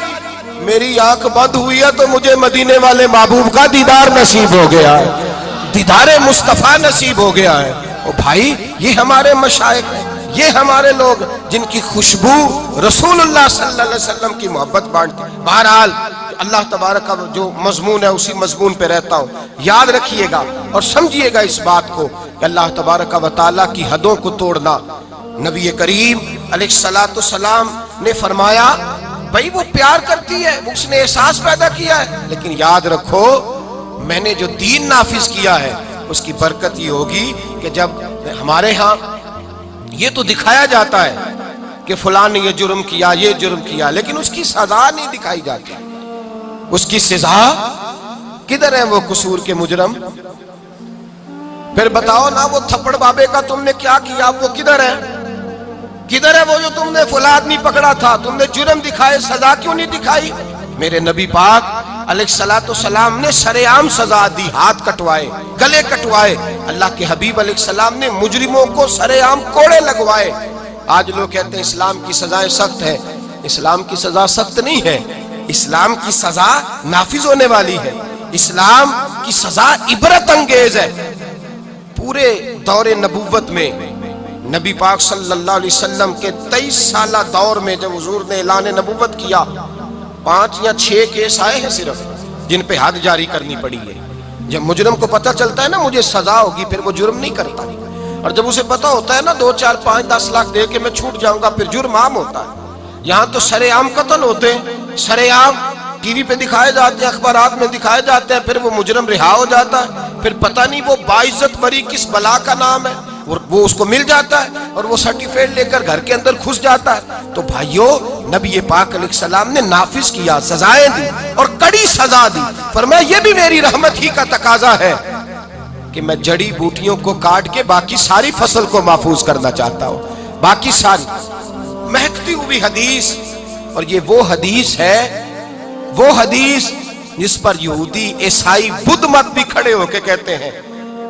میری آنکھ بند ہوئی ہے تو مجھے مدینے والے محبوب کا دیدار نصیب ہو گیا ہے، دیدار مصطفیٰ نصیب ہو گیا ہے۔ او بھائی، یہ ہمارے مشائخ ہیں، یہ ہمارے لوگ جن کی خوشبو رسول اللہ صلی اللہ علیہ وسلم کی محبت بانٹتی۔ بہرحال اللہ تبارک کا جو مضمون ہے اسی مضمون پہ رہتا ہوں۔ یاد رکھیے گا اور سمجھیے گا اس بات کو کہ اللہ تبارک و تعالیٰ کی حدوں کو توڑنا، نبی کریم علیہ السلام نے فرمایا بھائی وہ پیار کرتی ہے، اس نے احساس پیدا کیا ہے، لیکن یاد رکھو میں نے جو دین نافذ کیا ہے اس کی برکت یہ ہوگی کہ جب ہمارے ہاں یہ تو دکھایا جاتا ہے کہ فلاں نے یہ جرم کیا، یہ جرم کیا، لیکن اس کی سزا نہیں دکھائی جاتی۔ اس کی سزا کدھر ہے وہ قصور کے مجرم؟ پھر بتاؤ نا وہ تھپڑ بابے کا تم نے کیا کیا، وہ کدھر ہے؟ کدھر ہے وہ جو تم نے فلاں آدمی پکڑا تھا، تم نے جرم دکھائے، سزا کیوں نہیں دکھائی؟ میرے نبی پاک علیہ السلام نے سر عام سزا دی، ہاتھ کٹوائے، گلے کٹوائے۔ اللہ کے حبیب علیہ السلام نے مجرموں کو سر عام کوڑے لگوائے۔ آج لوگ کہتے ہیں اسلام کی سزائیں سخت ہیں، اسلام کی سزا سخت نہیں ہے، اسلام کی سزا نافذ ہونے والی ہے، اسلام کی سزا عبرت انگیز ہے۔ پورے دور نبوت میں نبی پاک صلی اللہ علیہ وسلم کے 23 سالہ دور میں جب حضور نے اعلان نبوت کیا، 5 یا 6 کیس آئے ہیں صرف جن پہ حد جاری کرنی پڑی ہے۔ جب مجرم کو پتہ چلتا ہے نا مجھے سزا ہوگی پھر وہ جرم نہیں کرتا، اور جب اسے پتہ ہوتا ہے نا 2 4 5 10 لاکھ دے کے میں چھوٹ جاؤں گا پھر جرم عام ہوتا ہے۔ یہاں تو سر عام قتل ہوتے ہیں، سر عام ٹی وی پہ دکھائے جاتے ہیں، اخبارات میں دکھائے جاتے ہیں، پھر وہ مجرم رہا ہو جاتا ہے، پھر پتہ نہیں وہ باعزت بری کس بلا کا نام ہے، وہ اس کو مل جاتا ہے اور وہ سرٹیفکیٹ لے کر گھر کے اندر گھس جاتا ہے۔ تو بھائیو نبی پاک علیہ السلام نے نافذ کیا، سزائیں دی اور کڑی سزا دی۔ فرمایا یہ بھی میری رحمت ہی کا تقاضا ہے کہ میں جڑی بوٹیوں کو کاٹ کے باقی ساری فصل کو محفوظ کرنا چاہتا ہوں، باقی ساری مہکتی ہوئی حدیث۔ اور یہ وہ حدیث ہے، وہ حدیث جس پر یہودی عیسائی بدھ مت بھی کھڑے ہو کے کہتے ہیں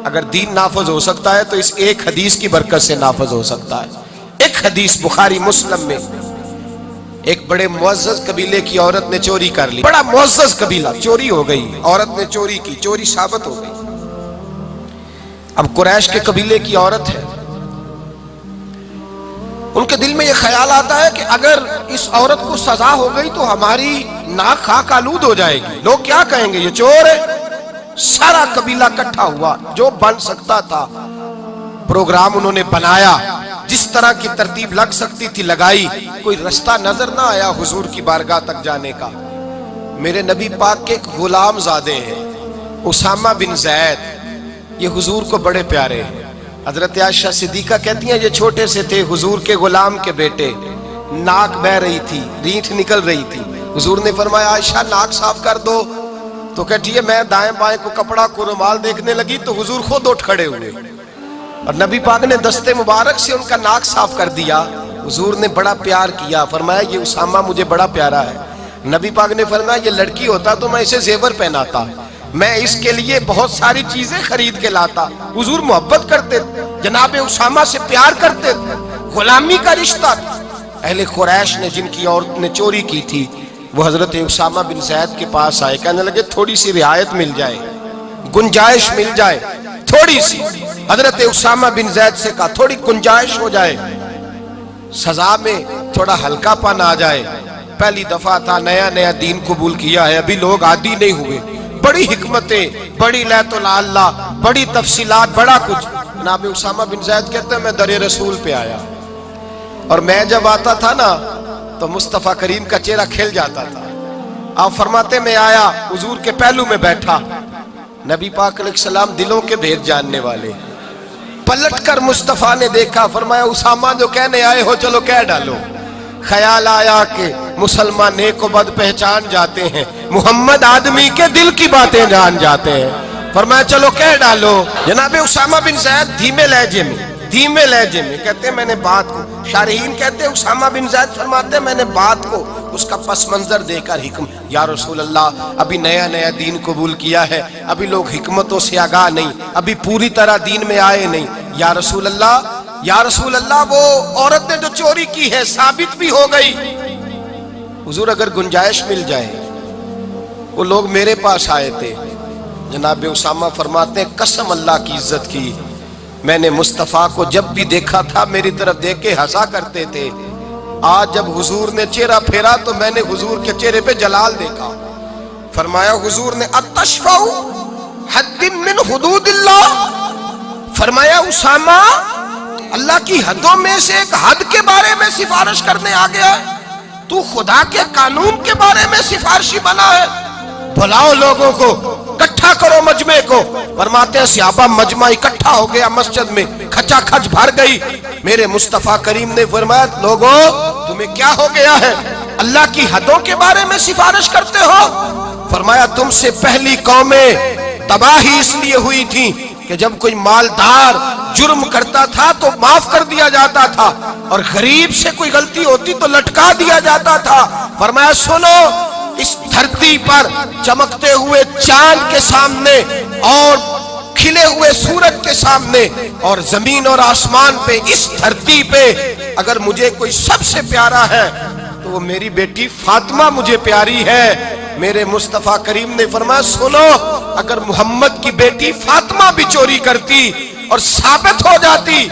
اگر دین نافذ ہو سکتا ہے تو اس ایک حدیث کی برکت سے نافذ ہو سکتا ہے۔ ایک حدیث بخاری مسلم میں، ایک بڑے معزز قبیلے کی عورت نے چوری کر لی، بڑا معزز قبیلہ، چوری ہو گئی، عورت نے چوری کی، چوری ثابت ہو گئی۔ اب قریش کے قبیلے کی عورت ہے، ان کے دل میں یہ خیال آتا ہے کہ اگر اس عورت کو سزا ہو گئی تو ہماری ناک خاک آلود ہو جائے گی، لوگ کیا کہیں گے یہ چور ہے۔ سارا قبیلہ اکٹھا ہوا، جو بن سکتا تھا پروگرام انہوں نے بنایا، جس طرح کی ترتیب لگ سکتی تھی لگائی، کوئی رستہ نظر نہ آیا حضور کی بارگاہ تک جانے کا۔ میرے نبی پاک کے ایک غلام زادے ہیں اسامہ بن زید، یہ حضور کو بڑے پیارے ہیں۔ حضرت عائشہ صدیقہ کہتی ہیں یہ چھوٹے سے تھے، حضور کے غلام کے بیٹے، ناک بہ رہی تھی، رینٹ نکل رہی تھی، حضور نے فرمایا عائشہ ناک صاف کر دو، تو کہتی ہے میں دائیں بائیں کو کپڑا کو رومال دیکھنے لگی تو حضور خود اٹھ کھڑے ہوئے اور نبی پاک نے دستے مبارک سے ان کا ناک صاف کر دیا۔ حضور نے بڑا پیار کیا، فرمایا یہ اسامہ مجھے بڑا پیارا ہے۔ نبی پاک نے فرمایا یہ لڑکی ہوتا تو میں اسے زیور پہناتا، میں اس کے لیے بہت ساری چیزیں خرید کے لاتا۔ حضور محبت کرتے تھے، جناب اسامہ سے پیار کرتے تھے، غلامی کا رشتہ تھا۔ اہل قریش نے جن کی عورت نے چوری کی تھی وہ حضرت اسامہ بن زید کے پاس آئے، کہنے لگے تھوڑی سی رعایت مل جائے، گنجائش مل جائے تھوڑی سی۔ حضرت اسامہ بن زید سے کہا تھوڑی گنجائش ہو جائے، سزا میں تھوڑا ہلکا پن آ جائے، پہلی دفعہ تھا، نیا نیا دین قبول کیا ہے، ابھی لوگ عادی نہیں ہوئے، بڑی حکمتیں، بڑی لیت اللہ، بڑی تفصیلات، بڑا کچھ۔ جناب اسامہ بن زید کہتے ہیں میں در رسول پہ آیا، اور میں جب آتا تھا نا تو مصطفیٰ کریم کا چہرہ کھل جاتا تھا۔ آپ فرماتے میں آیا، حضور کے پہلو میں بیٹھا، نبی پاک علیہ السلام دلوں کے بھید جاننے والے، پلٹ کر مصطفیٰ نے دیکھا، فرمایا اسامہ جو کہنے آئے ہو چلو کہہ ڈالو۔ خیال آیا کہ مسلمان نیک و بد پہچان جاتے ہیں، محمد آدمی کے دل کی باتیں جان جاتے ہیں، فرمایا چلو کہہ ڈالو۔ جناب اسامہ بن زید دھیمے لہجے میں کہتے ہیں میں نے بات کو، شارحین کہتے ہیں اسامہ بن زید فرماتے ہیں میں نے بات کو اس کا پس منظر دے کر حکم، یا رسول اللہ ابھی نیا نیا دین قبول کیا ہے، ابھی لوگ حکمتوں سے آگاہ نہیں، ابھی پوری طرح دین میں آئے نہیں، یا رسول اللہ وہ عورت نے جو چوری کی ہے ثابت بھی ہو گئی، حضور اگر گنجائش مل جائے۔ وہ لوگ میرے پاس آئے تھے، جناب اسامہ فرماتے ہیں قسم اللہ کی عزت کی، میں نے مصطفیٰ کو جب بھی دیکھا تھا میری طرف دیکھ کے ہنسا کرتے تھے، آج جب حضور نے چہرہ پھیرا تو میں نے حضور کے چہرے پہ جلال دیکھا۔ فرمایا حضور نے اتشفع حد من حدود اللہ، فرمایا اسامہ اللہ کی حدوں میں سے ایک حد کے بارے میں سفارش کرنے آ گیا ہے، تو خدا کے قانون کے بارے میں سفارشی بنا ہے، بلاؤ لوگوں کو، اکٹھا کرو مجمع کو۔ فرماتے ہیں صحابہ مجمع اکٹھا ہو گیا مسجد میں، کھچا کھچ بھر گئی۔ میرے مصطفیٰ کریم نے فرمایا لوگوں تمہیں کیا ہو گیا ہے، اللہ کی حدوں کے بارے میں سفارش کرتے ہو؟ فرمایا تم سے پہلی قومیں تباہی اس لیے ہوئی تھی کہ جب کوئی مالدار جرم کرتا تھا تو معاف کر دیا جاتا تھا، اور غریب سے کوئی غلطی ہوتی تو لٹکا دیا جاتا تھا۔ فرمایا سنو، اس دھرتی پر چمکتے ہوئے چاند کے سامنے اور کھلے ہوئے سورج کے سامنے اور زمین اور آسمان پہ، اس دھرتی پہ اگر مجھے کوئی سب سے پیارا ہے تو وہ میری بیٹی فاطمہ مجھے پیاری ہے۔ میرے مصطفیٰ کریم نے فرمایا سنو، اگر محمد کی بیٹی فاطمہ بھی چوری کرتی اور ثابت ہو جاتی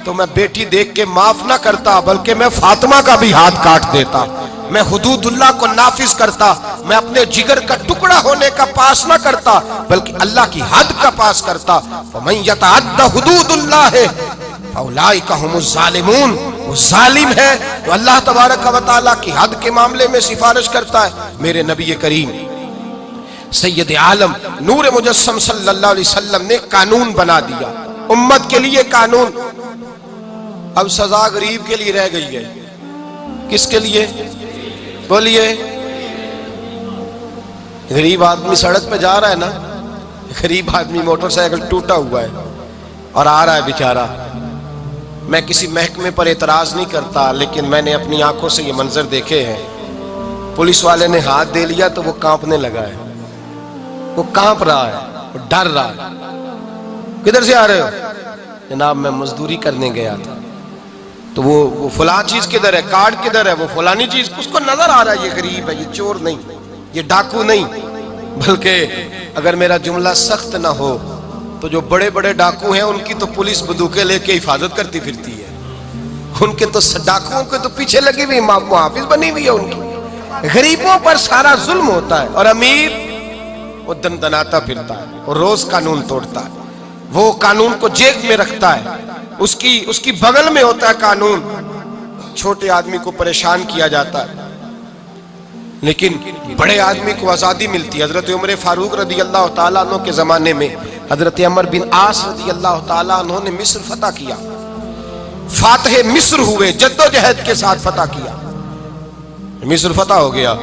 تو میں بیٹی دیکھ کے معاف نہ کرتا، بلکہ میں فاطمہ کا بھی ہاتھ کاٹ دیتا، میں حدود اللہ کو نافذ کرتا، میں اپنے جگر کا ٹکڑا ہونے کا پاس نہ کرتا بلکہ اللہ کی حد کا پاس کرتا۔ فَمَن يَتَعَدَّ حُدُودُ اللَّهِ فَأُولَٰئِكَ هُمُ الظَّالِمُونَ، وہ ظالم ہے تو اللہ تبارک و تعالیٰ کی حد کے معاملے میں سفارش کرتا ہے۔ میرے نبی کریم سید عالم نور مجسم صلی اللہ علیہ وسلم نے قانون بنا دیا امت کے لیے، قانون۔ اب سزا غریب کے لیے رہ گئی ہے، کس کے لیے بولیے؟ غریب آدمی سڑک پہ جا رہا ہے نا، غریب آدمی موٹر سائیکل ٹوٹا ہوا ہے اور آ رہا ہے بیچارہ، میں کسی محکمے پر اعتراض نہیں کرتا، لیکن میں نے اپنی آنکھوں سے یہ منظر دیکھے ہیں، پولیس والے نے ہاتھ دے لیا تو وہ کانپنے لگا ہے، وہ کانپ رہا ہے، وہ ڈر رہا ہے۔ کدھر سے آ رہے ہو؟ جناب میں مزدوری کرنے گیا تھا۔ تو وہ فلاں چیز کدھر ہے، کارڈ کدھر ہے، وہ فلانی چیز، اس کو نظر آ رہا ہے یہ غریب ہے، یہ چور نہیں، یہ ڈاکو نہیں، بلکہ اگر میرا جملہ سخت نہ ہو تو جو بڑے بڑے ڈاکو ہیں ان کی تو پولیس بندوقیں لے کے حفاظت کرتی پھرتی ہے، ان کے تو ڈاکوؤں کے تو پیچھے لگی ہوئی محافظ بنی ہوئی ہے ان کی۔ غریبوں پر سارا ظلم ہوتا ہے، اور امیر وہ دندناتا پھرتا ہے اور روز قانون توڑتا ہے، وہ قانون کو جیب میں رکھتا ہے، اس کی بغل میں ہوتا ہے قانون، چھوٹے آدمی کو پریشان کیا جاتا ہے، لیکن بڑے آدمی کو آزادی ملتی ہے۔ حضرت عمر فاروق رضی اللہ تعالیٰ عنہ کے زمانے میں حضرت عمر بن عاص رضی اللہ تعالیٰ عنہ نے مصر فتح کیا، فاتح مصر ہوئے، جدوجہد کے ساتھ فتح کیا، مصر فتح ہو گیا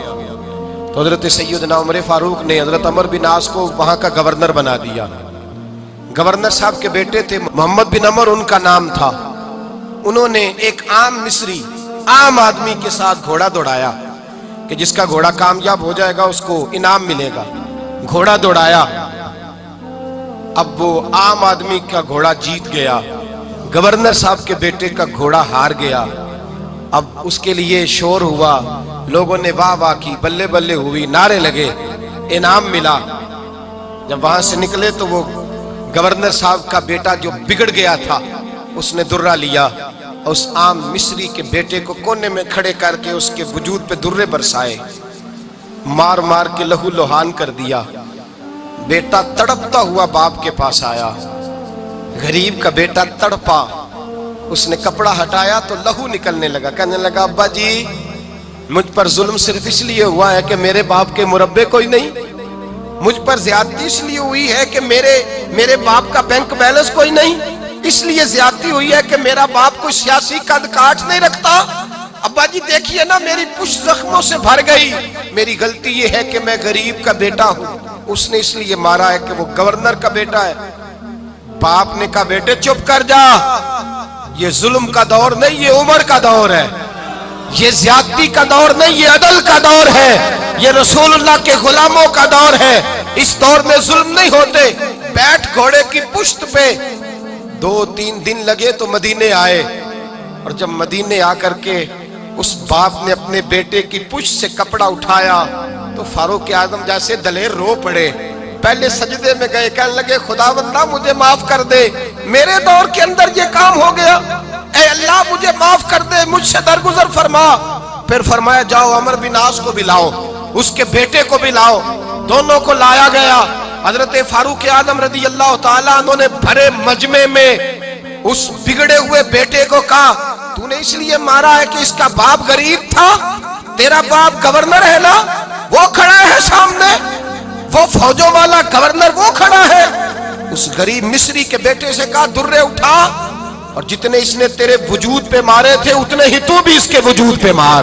تو حضرت سیدنا عمر فاروق نے حضرت عمر بن عاص کو وہاں کا گورنر بنا دیا۔ گورنر صاحب کے بیٹے تھے محمد بن عمر ان کا نام تھا، انہوں نے ایک عام مصری عام آدمی کے ساتھ گھوڑا دوڑایا کہ جس کا گھوڑا کامیاب ہو جائے گا اس کو انعام ملے گا، گھوڑا دوڑایا، اب وہ عام آدمی کا گھوڑا جیت گیا، گورنر صاحب کے بیٹے کا گھوڑا ہار گیا، اب اس کے لیے شور ہوا، لوگوں نے واہ واہ کی، بلے بلے ہوئی، نعرے لگے، انعام ملا۔ جب وہاں سے نکلے تو وہ گورنر صاحب کا بیٹا جو بگڑ گیا تھا اس نے درہ لیا، اس عام مصری کے بیٹے کو کونے میں کھڑے کر کے اس کے وجود پہ درے برسائے، مار مار کے لہو لہان کر دیا۔ بیٹا تڑپتا ہوا باپ کے پاس آیا، غریب کا بیٹا تڑپا، اس نے کپڑا ہٹایا تو لہو نکلنے لگا، کہنے لگا ابا جی مجھ پر ظلم صرف اس لیے ہوا ہے کہ میرے باپ کے مربے کوئی نہیں، مجھ پر زیادتی اس لیے ہوئی ہے کہ میرے باپ کا بینک بیلنس کوئی نہیں، اس لیے زیادتی ہوئی ہے کہ میرا باپ کوئی سیاسی قد کاٹ نہیں رکھتا۔ ابا جی دیکھیے نا میری پشت زخموں سے بھر گئی، میری غلطی یہ ہے کہ میں غریب کا بیٹا ہوں، اس نے اس لیے مارا ہے کہ وہ گورنر کا بیٹا ہے۔ باپ نے کہا بیٹے چپ کر جا، یہ ظلم کا دور نہیں، یہ عمر کا دور ہے، یہ زیادتی کا دور نہیں، یہ عدل کا دور ہے، یہ رسول اللہ کے غلاموں کا دور ہے، اس دور میں ظلم نہیں ہوتے۔ بیٹھ گھوڑے کی پشت پہ، 2-3 دن لگے تو مدینے آئے، اور جب مدینے آ کر کے اس باپ نے اپنے بیٹے کی پشت سے کپڑا اٹھایا تو فاروق اعظم جیسے دلیر رو پڑے، پہلے سجدے میں گئے، کہنے لگے خداوندہ مجھے معاف کر دے، میرے دور کے اندر یہ کام ہو گیا، اے اللہ مجھے معاف کر دے، مجھ سے درگزر فرما۔ پھر فرمایا جاؤ عمر بن عاص کو بھی لاؤ، اس کے بیٹے کو بھی لاؤ، دونوں کو لایا گیا۔ حضرت فاروق اعظم رضی اللہ تعالیٰ عنہ نے بھرے مجمع میں اس بگڑے ہوئے بیٹے کو کہا تو نے اس لیے مارا ہے کہ اس کا باپ غریب تھا، تیرا باپ گورنر ہے نا، وہ کھڑا ہے سامنے، وہ فوجوں والا گورنر وہ کھڑا ہے۔ اس غریب مصری کے بیٹے سے کہا درے اٹھا، اور جتنے اس نے تیرے وجود پہ مارے تھے اتنے ہی تو بھی اس کے وجود پہ مار،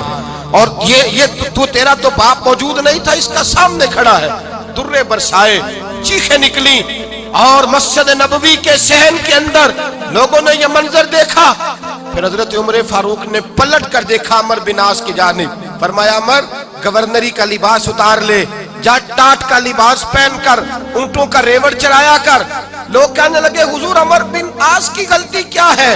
اور یہ تو تیرا تو باپ موجود نہیں تھا، اس کا سامنے کھڑا ہے۔ درے برسائے، چیخیں نکلی، اور مسجد نبوی کے صحن کے اندر لوگوں نے یہ منظر دیکھا۔ پھر حضرت عمر فاروق نے پلٹ کر دیکھا عمر بن عاص کی جانب، فرمایا عمر گورنری کا لباس اتار لے، جا ٹاٹ کا لباس پہن کر اونٹوں کا ریوڑ چرایا کر۔ لوگ کہنے لگے حضور عمر بن عاص کی غلطی کیا ہے،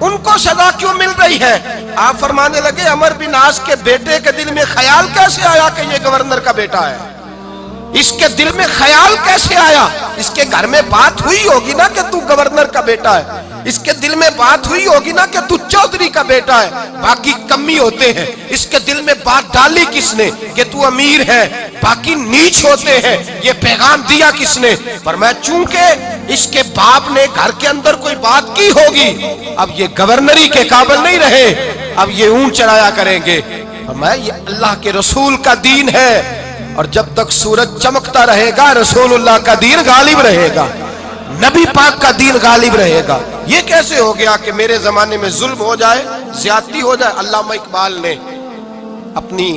ان کو سزا کیوں مل رہی ہے؟ آپ فرمانے لگے عمر بن عاص کے بیٹے کے دل میں خیال کیسے آیا کہ یہ گورنر کا بیٹا ہے؟ اس کے دل میں خیال کیسے آیا؟ اس کے گھر میں بات ہوئی ہوگی نا کہ تو گورنر کا بیٹا ہے، اس کے دل میں بات ہوئی ہوگی نا کہ تو چودھری کا بیٹا ہے، باقی کمی ہوتے ہیں، اس کے دل میں بات ڈالی کس نے کہ تو امیر ہے، باقی نیچ ہوتے ہیں، یہ پیغام دیا کس نے؟ فرمایا چونکہ اس کے باپ نے گھر کے اندر کوئی بات کی ہوگی، اب یہ گورنری کے قابل نہیں رہے، اب یہ اونٹ چڑھایا کریں گے۔ فرمایا یہ اللہ کے رسول کا دین ہے، اور جب تک سورج چمکتا رہے گا رسول اللہ کا دین غالب رہے گا، نبی پاک کا دین غالب رہے گا۔ یہ کیسے ہو گیا کہ میرے زمانے میں ظلم ہو جائے، زیادتی ہو جائے؟ علامہ اقبال نے اپنی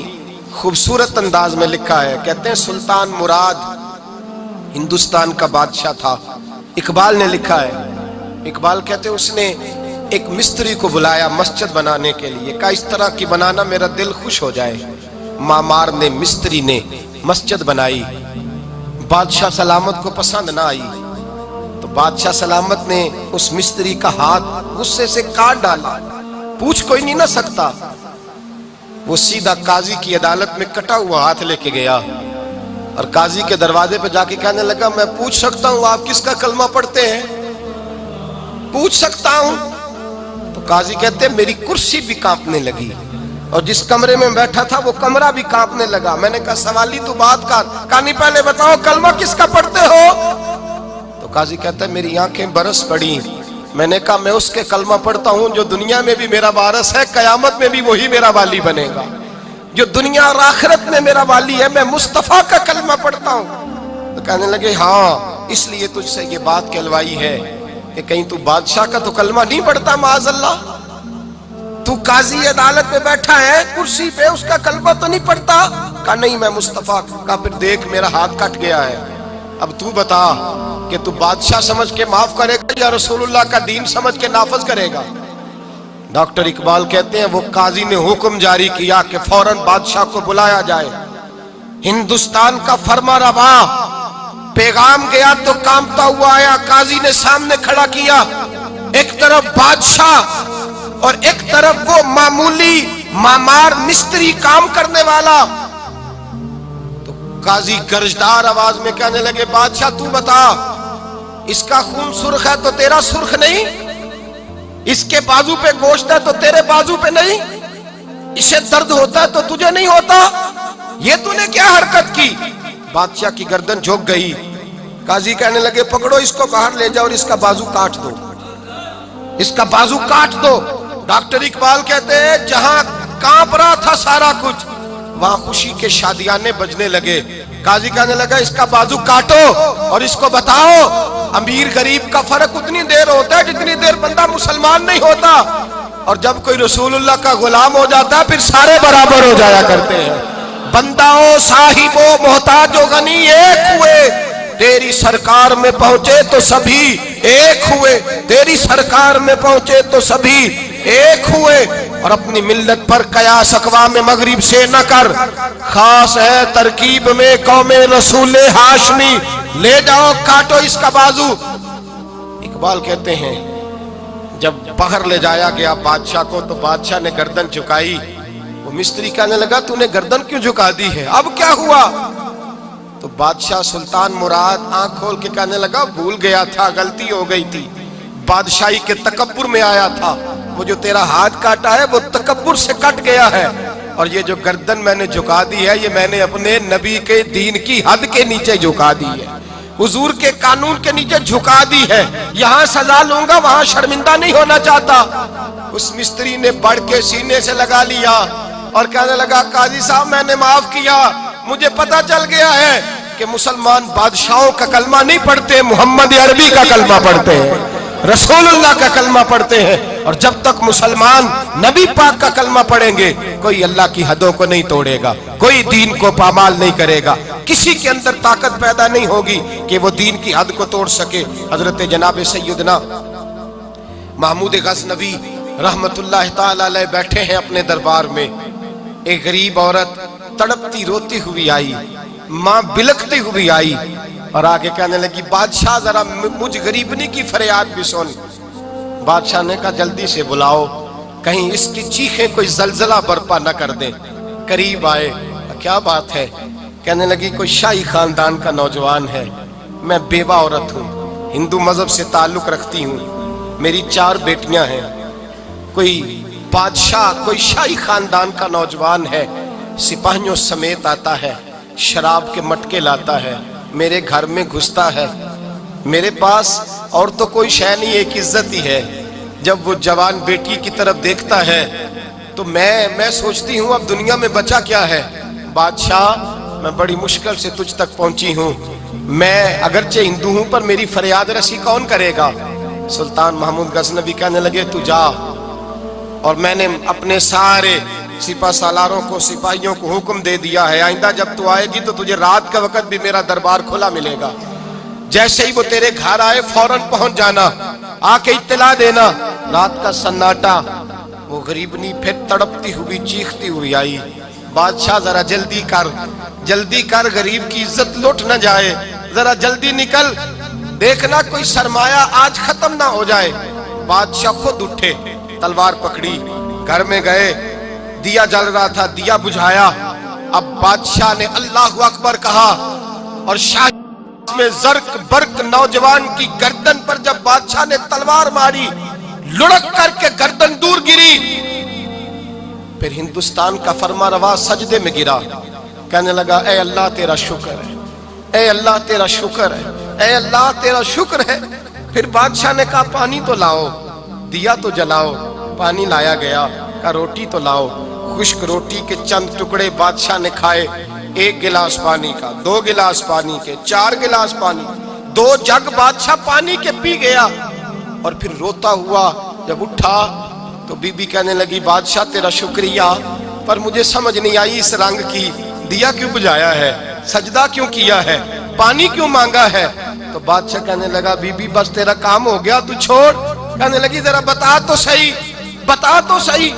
خوبصورت انداز میں لکھا ہے، کہتے ہیں سلطان مراد ہندوستان کا بادشاہ تھا۔ اقبال نے لکھا ہے، اقبال کہتے ہیں اس نے ایک مستری کو بلایا مسجد بنانے کے لیے، کہا اس طرح کی بنانا میرا دل خوش ہو جائے۔ معمار نے مستری نے مسجد بنائی، بادشاہ سلامت کو پسند نہ آئی تو بادشاہ سلامت نے اس مستری کا ہاتھ غصے سے کاٹ ڈالا، پوچھ کوئی نہیں نہ سکتا، وہ سیدھا قاضی کی عدالت میں کٹا ہوا ہاتھ لے کے گیا، اور قاضی کے دروازے پہ جا کے کہنے لگا میں پوچھ سکتا ہوں آپ کس کا کلمہ پڑھتے ہیں؟ پوچھ سکتا ہوں؟ تو قاضی کہتے ہیں میری کرسی بھی کانپنے لگی اور جس کمرے میں بیٹھا تھا وہ کمرہ بھی کانپنے لگا۔ میں نے کہا سوالی تو بات کر، کہا نہیں پہلے بتاؤ کلمہ کس کا پڑھتے ہو؟ تو قاضی کہتا ہے میری آنکھیں برس پڑی۔ میں نے کہا میں اس کے کلمہ پڑھتا ہوں جو دنیا میں بھی میرا وارث ہے، قیامت میں بھی وہی میرا والی بنے گا، جو دنیا اور آخرت میں میرا والی ہے، میں مصطفیٰ کا کلمہ پڑھتا ہوں۔ تو کہنے لگے ہاں اس لیے تجھ سے یہ بات کہلوائی ہے کہ کہیں تو بادشاہ کا تو کلمہ نہیں پڑھتا، معاذ اللہ، تو قاضی عدالت میں بیٹھا ہے کرسی پہ، اس کا کلمہ تو نہیں پڑھتا؟ کہا نہیں میں مصطفیٰ کا۔ پھر دیکھ میرا ہاتھ کٹ گیا ہے، اب تو بتا کہ تو بادشاہ سمجھ کے معاف کرے گا یا رسول اللہ کا دین سمجھ کے نافذ کرے گا؟ ڈاکٹر اقبال کہتے ہیں وہ قاضی نے حکم جاری کیا کہ فوراً بادشاہ کو بلایا جائے۔ ہندوستان کا فرما روا پیغام گیا تو کانپتا ہوا آیا، قاضی نے سامنے کھڑا کیا، ایک طرف بادشاہ اور ایک طرف وہ معمولی معمار مستری کام کرنے والا۔ تو قاضی گرجدار آواز میں کہنے لگے بادشاہ تو بتا، اس کا خون سرخ ہے تو تیرا سرخ نہیں، اس کے بازو پہ گوشت ہے تو تیرے بازو پہ نہیں، اسے درد ہوتا ہے تو تجھے نہیں ہوتا، یہ تو نے کیا حرکت کی؟ بادشاہ کی گردن جھک گئی۔ قاضی کہنے لگے پکڑو اس کو باہر لے جاؤ اور اس کا بازو کاٹ دو، اس کا بازو کاٹ دو۔ ڈاکٹر اقبال کہتے ہیں جہاں کانپ رہا تھا سارا کچھ، وہاں خوشی کے شادیانے بجنے لگے۔ قاضی کہنے لگا اس کا بازو کاٹو اور اس کو بتاؤ امیر غریب کا فرق اتنی دیر ہوتا ہے جتنی دیر بندہ مسلمان نہیں ہوتا، اور جب کوئی رسول اللہ کا غلام ہو جاتا ہے پھر سارے برابر ہو جایا کرتے ہیں۔ بندہ ہو صاحب ہو محتاج و غنی ایک ہوئے، تیری سرکار میں پہنچے تو سبھی ایک ہوئے، تیری سرکار میں پہنچے تو سبھی ایک ہوئے۔ اور اپنی ملت پر قیاس اقوام مغرب سے نہ کر، خاص ہے ترکیب میں قوم رسول ہاشمی، لے جاؤ کاٹو اس کا بازو۔ اقبال کہتے ہیں جب باہر لے جایا گیا بادشاہ کو تو بادشاہ نے گردن جھکائی۔ وہ مستری کہنے لگا تو نے گردن کیوں جھکا دی ہے، اب کیا ہوا؟ تو بادشاہ سلطان مراد آنکھ کھول کے کہنے لگا بھول گیا تھا، غلطی ہو گئی تھی، بادشاہی کے تکبر میں آیا تھا، وہ جو تیرا ہاتھ کاٹا ہے وہ تکبر سے کٹ گیا ہے، اور یہ جو گردن میں نے جھکا دی ہے یہ میں نے اپنے نبی کے دین کی حد کے نیچے جھکا دی ہے، حضور کے قانون کے نیچے جھکا دی ہے، یہاں سزا لوں گا وہاں شرمندہ نہیں ہونا چاہتا۔ اس مستری نے بڑھ کے سینے سے لگا لیا اور کہنے لگا قاضی صاحب میں نے معاف کیا، مجھے پتا چل گیا ہے کہ مسلمان بادشاہوں کا کلمہ نہیں پڑھتے، محمد عربی کا کلمہ پڑھتے ہیں، رسول اللہ کا کلمہ پڑھتے ہیں، اور جب تک مسلمان نبی پاک کا کلمہ پڑھیں گے کوئی اللہ کی حدوں کو نہیں توڑے گا، کوئی دین کو پامال نہیں کرے گا، کسی کے اندر طاقت پیدا نہیں ہوگی کہ وہ دین کی حد کو توڑ سکے۔ حضرت جناب سیدنا محمود غزنوی رحمت اللہ تعالی علیہ بیٹھے ہیں اپنے دربار میں، ایک غریب عورت تڑپتی روتی ہوئی آئی، ماں بلکتی ہوئی آئی اور آگے کہنے لگی بادشاہ ذرا مجھ غریبنی کی فریاد بھی سن۔ بادشاہ نے کہا جلدی سے بلاؤ، کہیں اس کی چیخیں کوئی زلزلہ برپا نہ کر دیں۔ قریب آئے، کیا بات ہے؟ کہنے لگی کوئی شاہی خاندان کا نوجوان ہے، میں بیوہ عورت ہوں، ہندو مذہب سے تعلق رکھتی ہوں، میری 4 بیٹیاں ہیں، کوئی بادشاہ کوئی شاہی خاندان کا نوجوان ہے، سپاہیوں سمیت آتا ہے، شراب کے مٹکے لاتا ہے، میرے گھر میں گھستا ہے، میرے پاس اور تو کوئی شے نہیں، ایک عزت ہی ہے۔ جب وہ جوان بیٹی کی طرف دیکھتا ہے تو میں سوچتی ہوں اب دنیا میں بچا کیا ہے۔ بادشاہ میں بڑی مشکل سے تجھ تک پہنچی ہوں، میں اگرچہ ہندو ہوں پر میری فریاد رسی کون کرے گا؟ سلطان محمود غزنوی کہنے لگے تو جا، اور میں نے اپنے سارے سپاہ سالاروں کو سپاہیوں کو حکم دے دیا ہے آئندہ جب تو آئے گی تو تجھے رات کا وقت بھی میرا دربار کھلا ملے گا، جیسے ہی وہ تیرے گھر آئے فوراً پہنچ جانا، آ کے اطلاع دینا۔ رات کا سناٹا، وہ غریبنی پھر تڑپتی ہوئی چیختی ہوئی آئی، بادشاہ ذرا جلدی کر غریب کی عزت لوٹ نہ جائے، ذرا جلدی نکل، دیکھنا کوئی سرمایہ آج ختم نہ ہو جائے۔ بادشاہ خود اٹھے، تلوار پکڑی، گھر میں گئے، دیا جل رہا تھا، دیا بجھایا، اب بادشاہ نے اللہ اکبر کہا، اور شاہ میں زرق برق نوجوان کی گردن پر جب بادشاہ نے تلوار ماری، لڑک کر کے گردن دور گری، پھر ہندوستان کا فرما روا سجدے میں گرا، کہنے لگا اے اللہ تیرا شکر ہے، اے اللہ تیرا شکر ہے، اے اللہ تیرا شکر ہے۔ پھر بادشاہ نے کہا پانی تو لاؤ، دیا تو جلاؤ، پانی لایا گیا، کہا روٹی تو لاؤ، خشک روٹی کے چند ٹکڑے بادشاہ نے کھائے، 1 گلاس پانی کا، 2 گلاس پانی کے، 4 گلاس پانی، 2 جگ بادشاہ پانی کے پی گیا۔ اور پھر روتا ہوا جب اٹھا تو بی بی کہنے لگی بادشاہ تیرا شکریہ، پر مجھے سمجھ نہیں آئی اس رنگ کی، دیا کیوں بجھایا ہے، سجدہ کیوں کیا ہے، پانی کیوں مانگا ہے؟ تو بادشاہ کہنے لگا بی بی بس تیرا کام ہو گیا، تو چھوڑ۔ کہنے لگی ذرا بتا تو صحیح، بتا تو صحیح،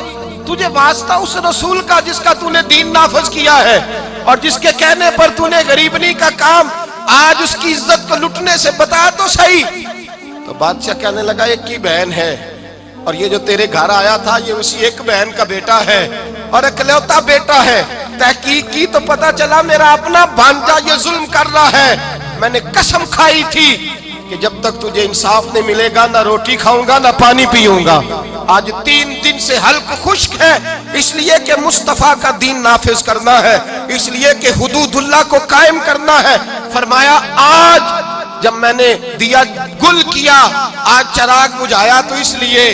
تجھے واسطہ اس رسول کا جس کا تو نے دین نافذ کیا ہے اور جس کے کہنے پر تو نے غریبنی کا کام آج اس کی عزت کو لٹنے سے، بتا تو صحیح۔ تو بادشاہ کہنے لگا ایک کی بہن ہے، اور یہ جو تیرے گھر آیا تھا یہ اسی ایک بہن کا بیٹا ہے اور اکلوتا بیٹا ہے۔ تحقیق کی تو پتا چلا میرا اپنا بھانجا یہ ظلم کر رہا ہے۔ میں نے قسم کھائی تھی کہ جب تک تجھے انصاف نہیں ملے گا نہ روٹی کھاؤں گا نہ پانی پیوں گا۔ آج 3 دن سے حلق خشک ہے، اس لیے کہ مصطفیٰ کا دین نافذ کرنا ہے، اس لیے کہ حدود اللہ کو قائم کرنا ہے۔ فرمایا آج جب میں نے دیا گل کیا، آج چراغ بجھایا تو اس لیے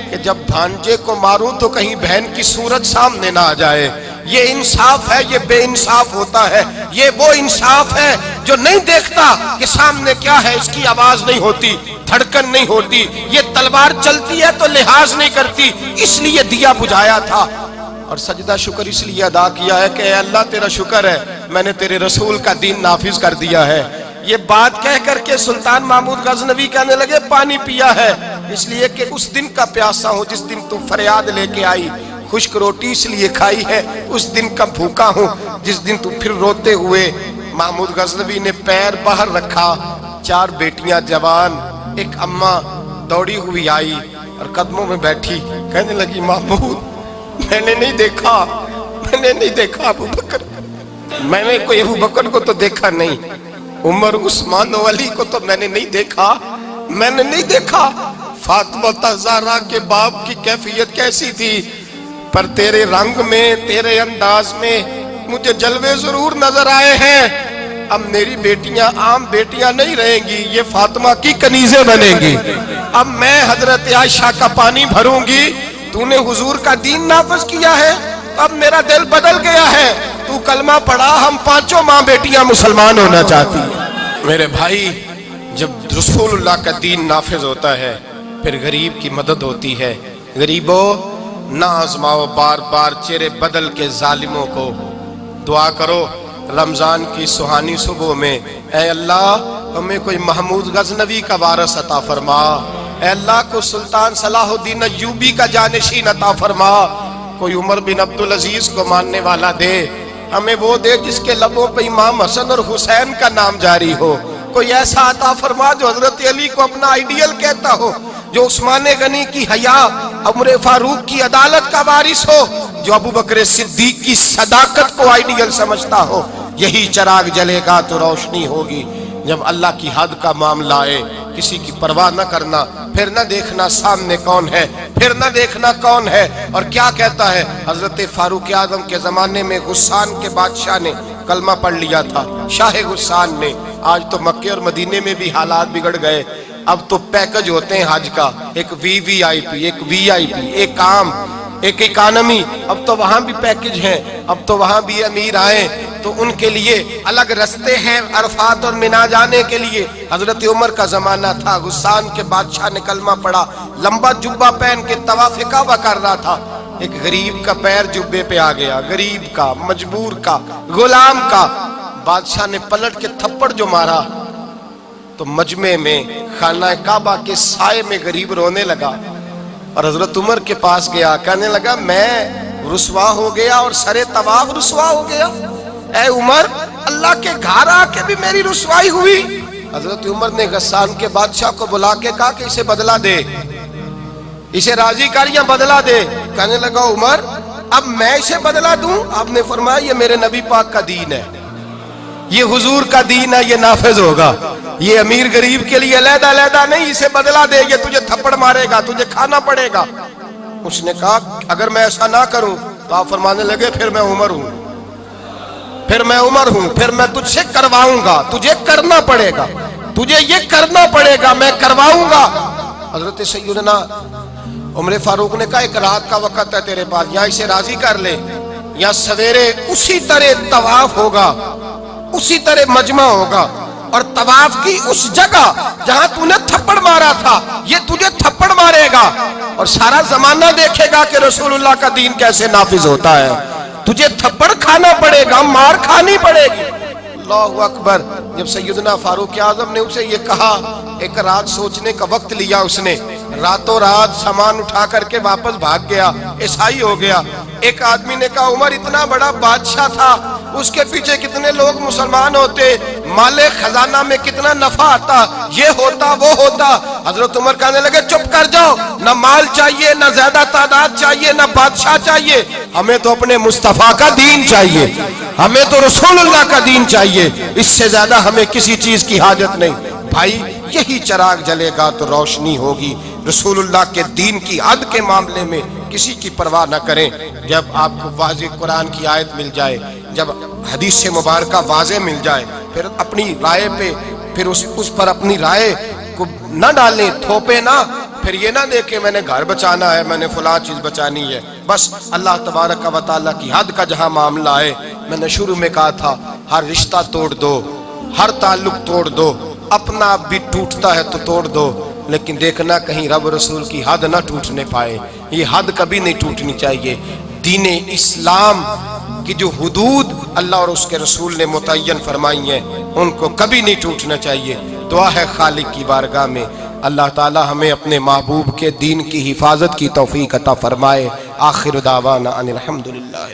کہ جب بھانجے کو ماروں تو کہیں بہن کی صورت سامنے نہ آ جائے۔ یہ انصاف ہے، یہ بے انصاف ہوتا ہے۔ یہ وہ انصاف ہے جو نہیں دیکھتا کہ سامنے کیا ہے، اس کی آواز نہیں ہوتی، دھڑکن نہیں ہوتی، یہ تلوار چلتی ہے تو لحاظ نہیں کرتی، اس لیے دیا بجھایا تھا۔ اور سجدہ شکر اس لیے ادا کیا ہے کہ اے اللہ تیرا شکر ہے میں نے تیرے رسول کا دین نافذ کر دیا ہے۔ یہ بات کہہ کر کے سلطان محمود غزنوی کہنے لگے پانی پیا ہے اس لیے کہ اس دن کا پیاسا ہوں جس دن تو فریاد لے کے آئی، خشک روٹی اس لیے کھائی ہے اس دن کا بھوکا ہوں جس دن تو پھر روتے ہوئے۔ محمود غزنوی نے پیر باہر رکھا، 4 بیٹیاں جوان، ایک اماں دوڑی ہوئی آئی اور قدموں میں بیٹھی، کہنے لگی محمود میں نے نہیں دیکھا ابو بکر، میں نے کوئی ابو بکر کو تو دیکھا نہیں، عمر عثمان و علی کو تو میں نے نہیں دیکھا، فاطمہ زہرا کے باپ کی کیفیت کیسی تھی، پر تیرے رنگ میں تیرے انداز میں مجھے جلوے ضرور نظر آئے ہیں۔ اب میری بیٹیاں عام بیٹیاں نہیں رہیں گی، یہ فاطمہ کی کنیزیں بنیں گی۔ اب میں حضرت عائشہ کا پانی بھروں گی، تو نے حضور کا دین نافذ کیا ہے، اب میرا دل بدل گیا ہے، تو کلمہ پڑھا، ہم 5 ماں بیٹیاں مسلمان ہونا چاہتی ہیں۔ میرے بھائی جب رسول اللہ کا دین نافذ ہوتا ہے پھر غریب کی مدد ہوتی ہے۔ غریبوں نہ آزماؤ بار بار چہرے بدل کے ظالموں کو، دعا کرو رمضان کی سہانی صبح میں اے اللہ ہمیں کوئی محمود غزنوی کا وارث عطا فرما، اے اللہ کو سلطان صلاح الدین ایوبی کا جانشین عطا فرما، کوئی عمر بن عبدالعزیز کو ماننے والا دے، ہمیں وہ دے جس کے لبوں پہ امام حسن اور حسین کا نام جاری ہو، کوئی ایسا عطا فرما جو حضرت علی کو اپنا آئیڈیل کہتا ہو، جو عثمان غنی کی حیا، عمر فاروق کی عدالت کا وارث ہو، جو ابو بکر صدیق کی صداقت کو آئیڈیل سمجھتا ہو۔ یہی چراغ جلے گا تو روشنی ہوگی۔ جب اللہ کی حد کا معاملہ آئے کسی کی پرواہ نہ کرنا، پھر نہ دیکھنا سامنے کون ہے، پھر نہ دیکھنا کون ہے اور کیا کہتا ہے۔ حضرت فاروق اعظم کے زمانے میں غسان کے بادشاہ نے کلمہ پڑھ لیا تھا، شاہ غسان نے۔ آج تو مکے اور مدینے میں بھی حالات بگڑ گئے، اب تو پیکج ہوتے ہیں حج کا، ایک وی آئی پی، ایک وی آئی پی، ایک عام، ایک اکانومی، اب تو وہاں بھی پیکج ہیں، اب تو وہاں بھی امیر آئے تو ان کے لیے الگ رستے ہیں عرفات اور منا جانے کے لیے۔ حضرت عمر کا زمانہ تھا، غسان کے بادشاہ نے کلمہ پڑھا، لمبا جبہ پہن کے طواف کعبہ کر رہا تھا، ایک غریب کا پیر جبے پہ آ گیا، غریب کا، مجبور کا، غلام کا۔ بادشاہ نے پلٹ کے تھپڑ جو مارا تو مجمع میں خانہ کعبہ کے سائے میں غریب رونے لگا اور حضرت عمر کے پاس گیا، کہنے لگا میں رسوا ہو گیا اور سرے طواف رسوا ہو گیا، اے عمر اللہ کے گھر آ کے بھی میری رسوائی ہوئی۔ حضرت عمر نے غسان کے بادشاہ کو بلا کے کہا کہ اسے بدلہ دے، اسے راضی کر یا بدلہ دے۔ کہنے لگا عمر اب میں اسے بدلہ دوں؟ آپ نے فرمایا یہ میرے نبی پاک کا دین ہے، یہ حضور کا دین ہے، یہ نافذ ہوگا. یہ امیر غریب کے لیے علیحدہ علیحدہ نہیں، اسے بدلہ دے گے، تجھے تھپڑ مارے گا، تجھے کھانا پڑے گا. اس نے کہا اگر میں ایسا نہ کروں تو آپ فرمانے لگے پھر میں عمر ہوں، پھر میں عمر ہوں، پھر میں تجھ سے کرواؤں گا، تجھے کرنا پڑے گا، تجھے یہ کرنا پڑے گا، میں کرواؤں گا. حضرت سیدنا عمر فاروق نے کہا ایک رات کا وقت ہے تیرے پاس، یا اسے راضی کر لے یا سویرے اسی طرح طواف ہوگا، اسی طرح مجمع ہوگا، اور طواف کی اس جگہ جہاں تو نے تھپڑ مارا تھا یہ تجھے تھپڑ مارے گا، اور سارا زمانہ دیکھے گا کہ رسول اللہ کا دین کیسے نافذ ہوتا ہے. تجھے تھپڑ کھانا پڑے گا، مار کھانی پڑے گی. اللہ اکبر. جب سیدنا فاروق اعظم نے اسے یہ کہا، ایک رات سوچنے کا وقت لیا، اس نے راتوں رات سامان اٹھا کر کے واپس بھاگ گیا، عیسائی ہو گیا. ایک آدمی نے کہا عمر اتنا بڑا بادشاہ تھا، اس کے پیچھے کتنے لوگ مسلمان ہوتے، مال خزانہ میں کتنا نفع آتا، یہ ہوتا وہ ہوتا. حضرت عمر کہنے لگے چپ کر جاؤ، نہ مال چاہیے، نہ زیادہ تعداد چاہیے، نہ بادشاہ چاہیے، ہمیں تو اپنے مصطفیٰ کا دین چاہیے، ہمیں تو رسول اللہ کا دین چاہیے، اس سے زیادہ ہمیں کسی چیز کی حاجت نہیں. بھائی یہی چراغ جلے گا تو روشنی ہوگی. رسول اللہ کے دین کی حد کے معاملے میں کسی کی پرواہ نہ کریں. جب آپ کو واضح قرآن کی آیت مل جائے، جب حدیث مبارکہ واضح مل جائے، پھر اپنی رائے پہ پھر اس پر اپنی رائے کو نہ ڈالیں، تھوپے نہ. پھر یہ نہ دیکھیں میں نے گھر بچانا ہے، میں نے فلاں چیز بچانی ہے. بس اللہ تبارک و تعالیٰ کی حد کا جہاں معاملہ ہے، میں نے شروع میں کہا تھا ہر رشتہ توڑ دو، ہر تعلق توڑ دو، اپنا آپ بھی ٹوٹتا ہے تو توڑ دو، لیکن دیکھنا کہیں رب رسول کی حد نہ ٹوٹنے پائے. یہ حد کبھی نہیں ٹوٹنی چاہیے. دین اسلام کی جو حدود اللہ اور اس کے رسول نے متعین فرمائی ہیں ان کو کبھی نہیں ٹوٹنا چاہیے. دعا ہے خالق کی بارگاہ میں اللہ تعالی ہمیں اپنے محبوب کے دین کی حفاظت کی توفیق عطا فرمائے. آخر دعوانا ان الحمدللہ.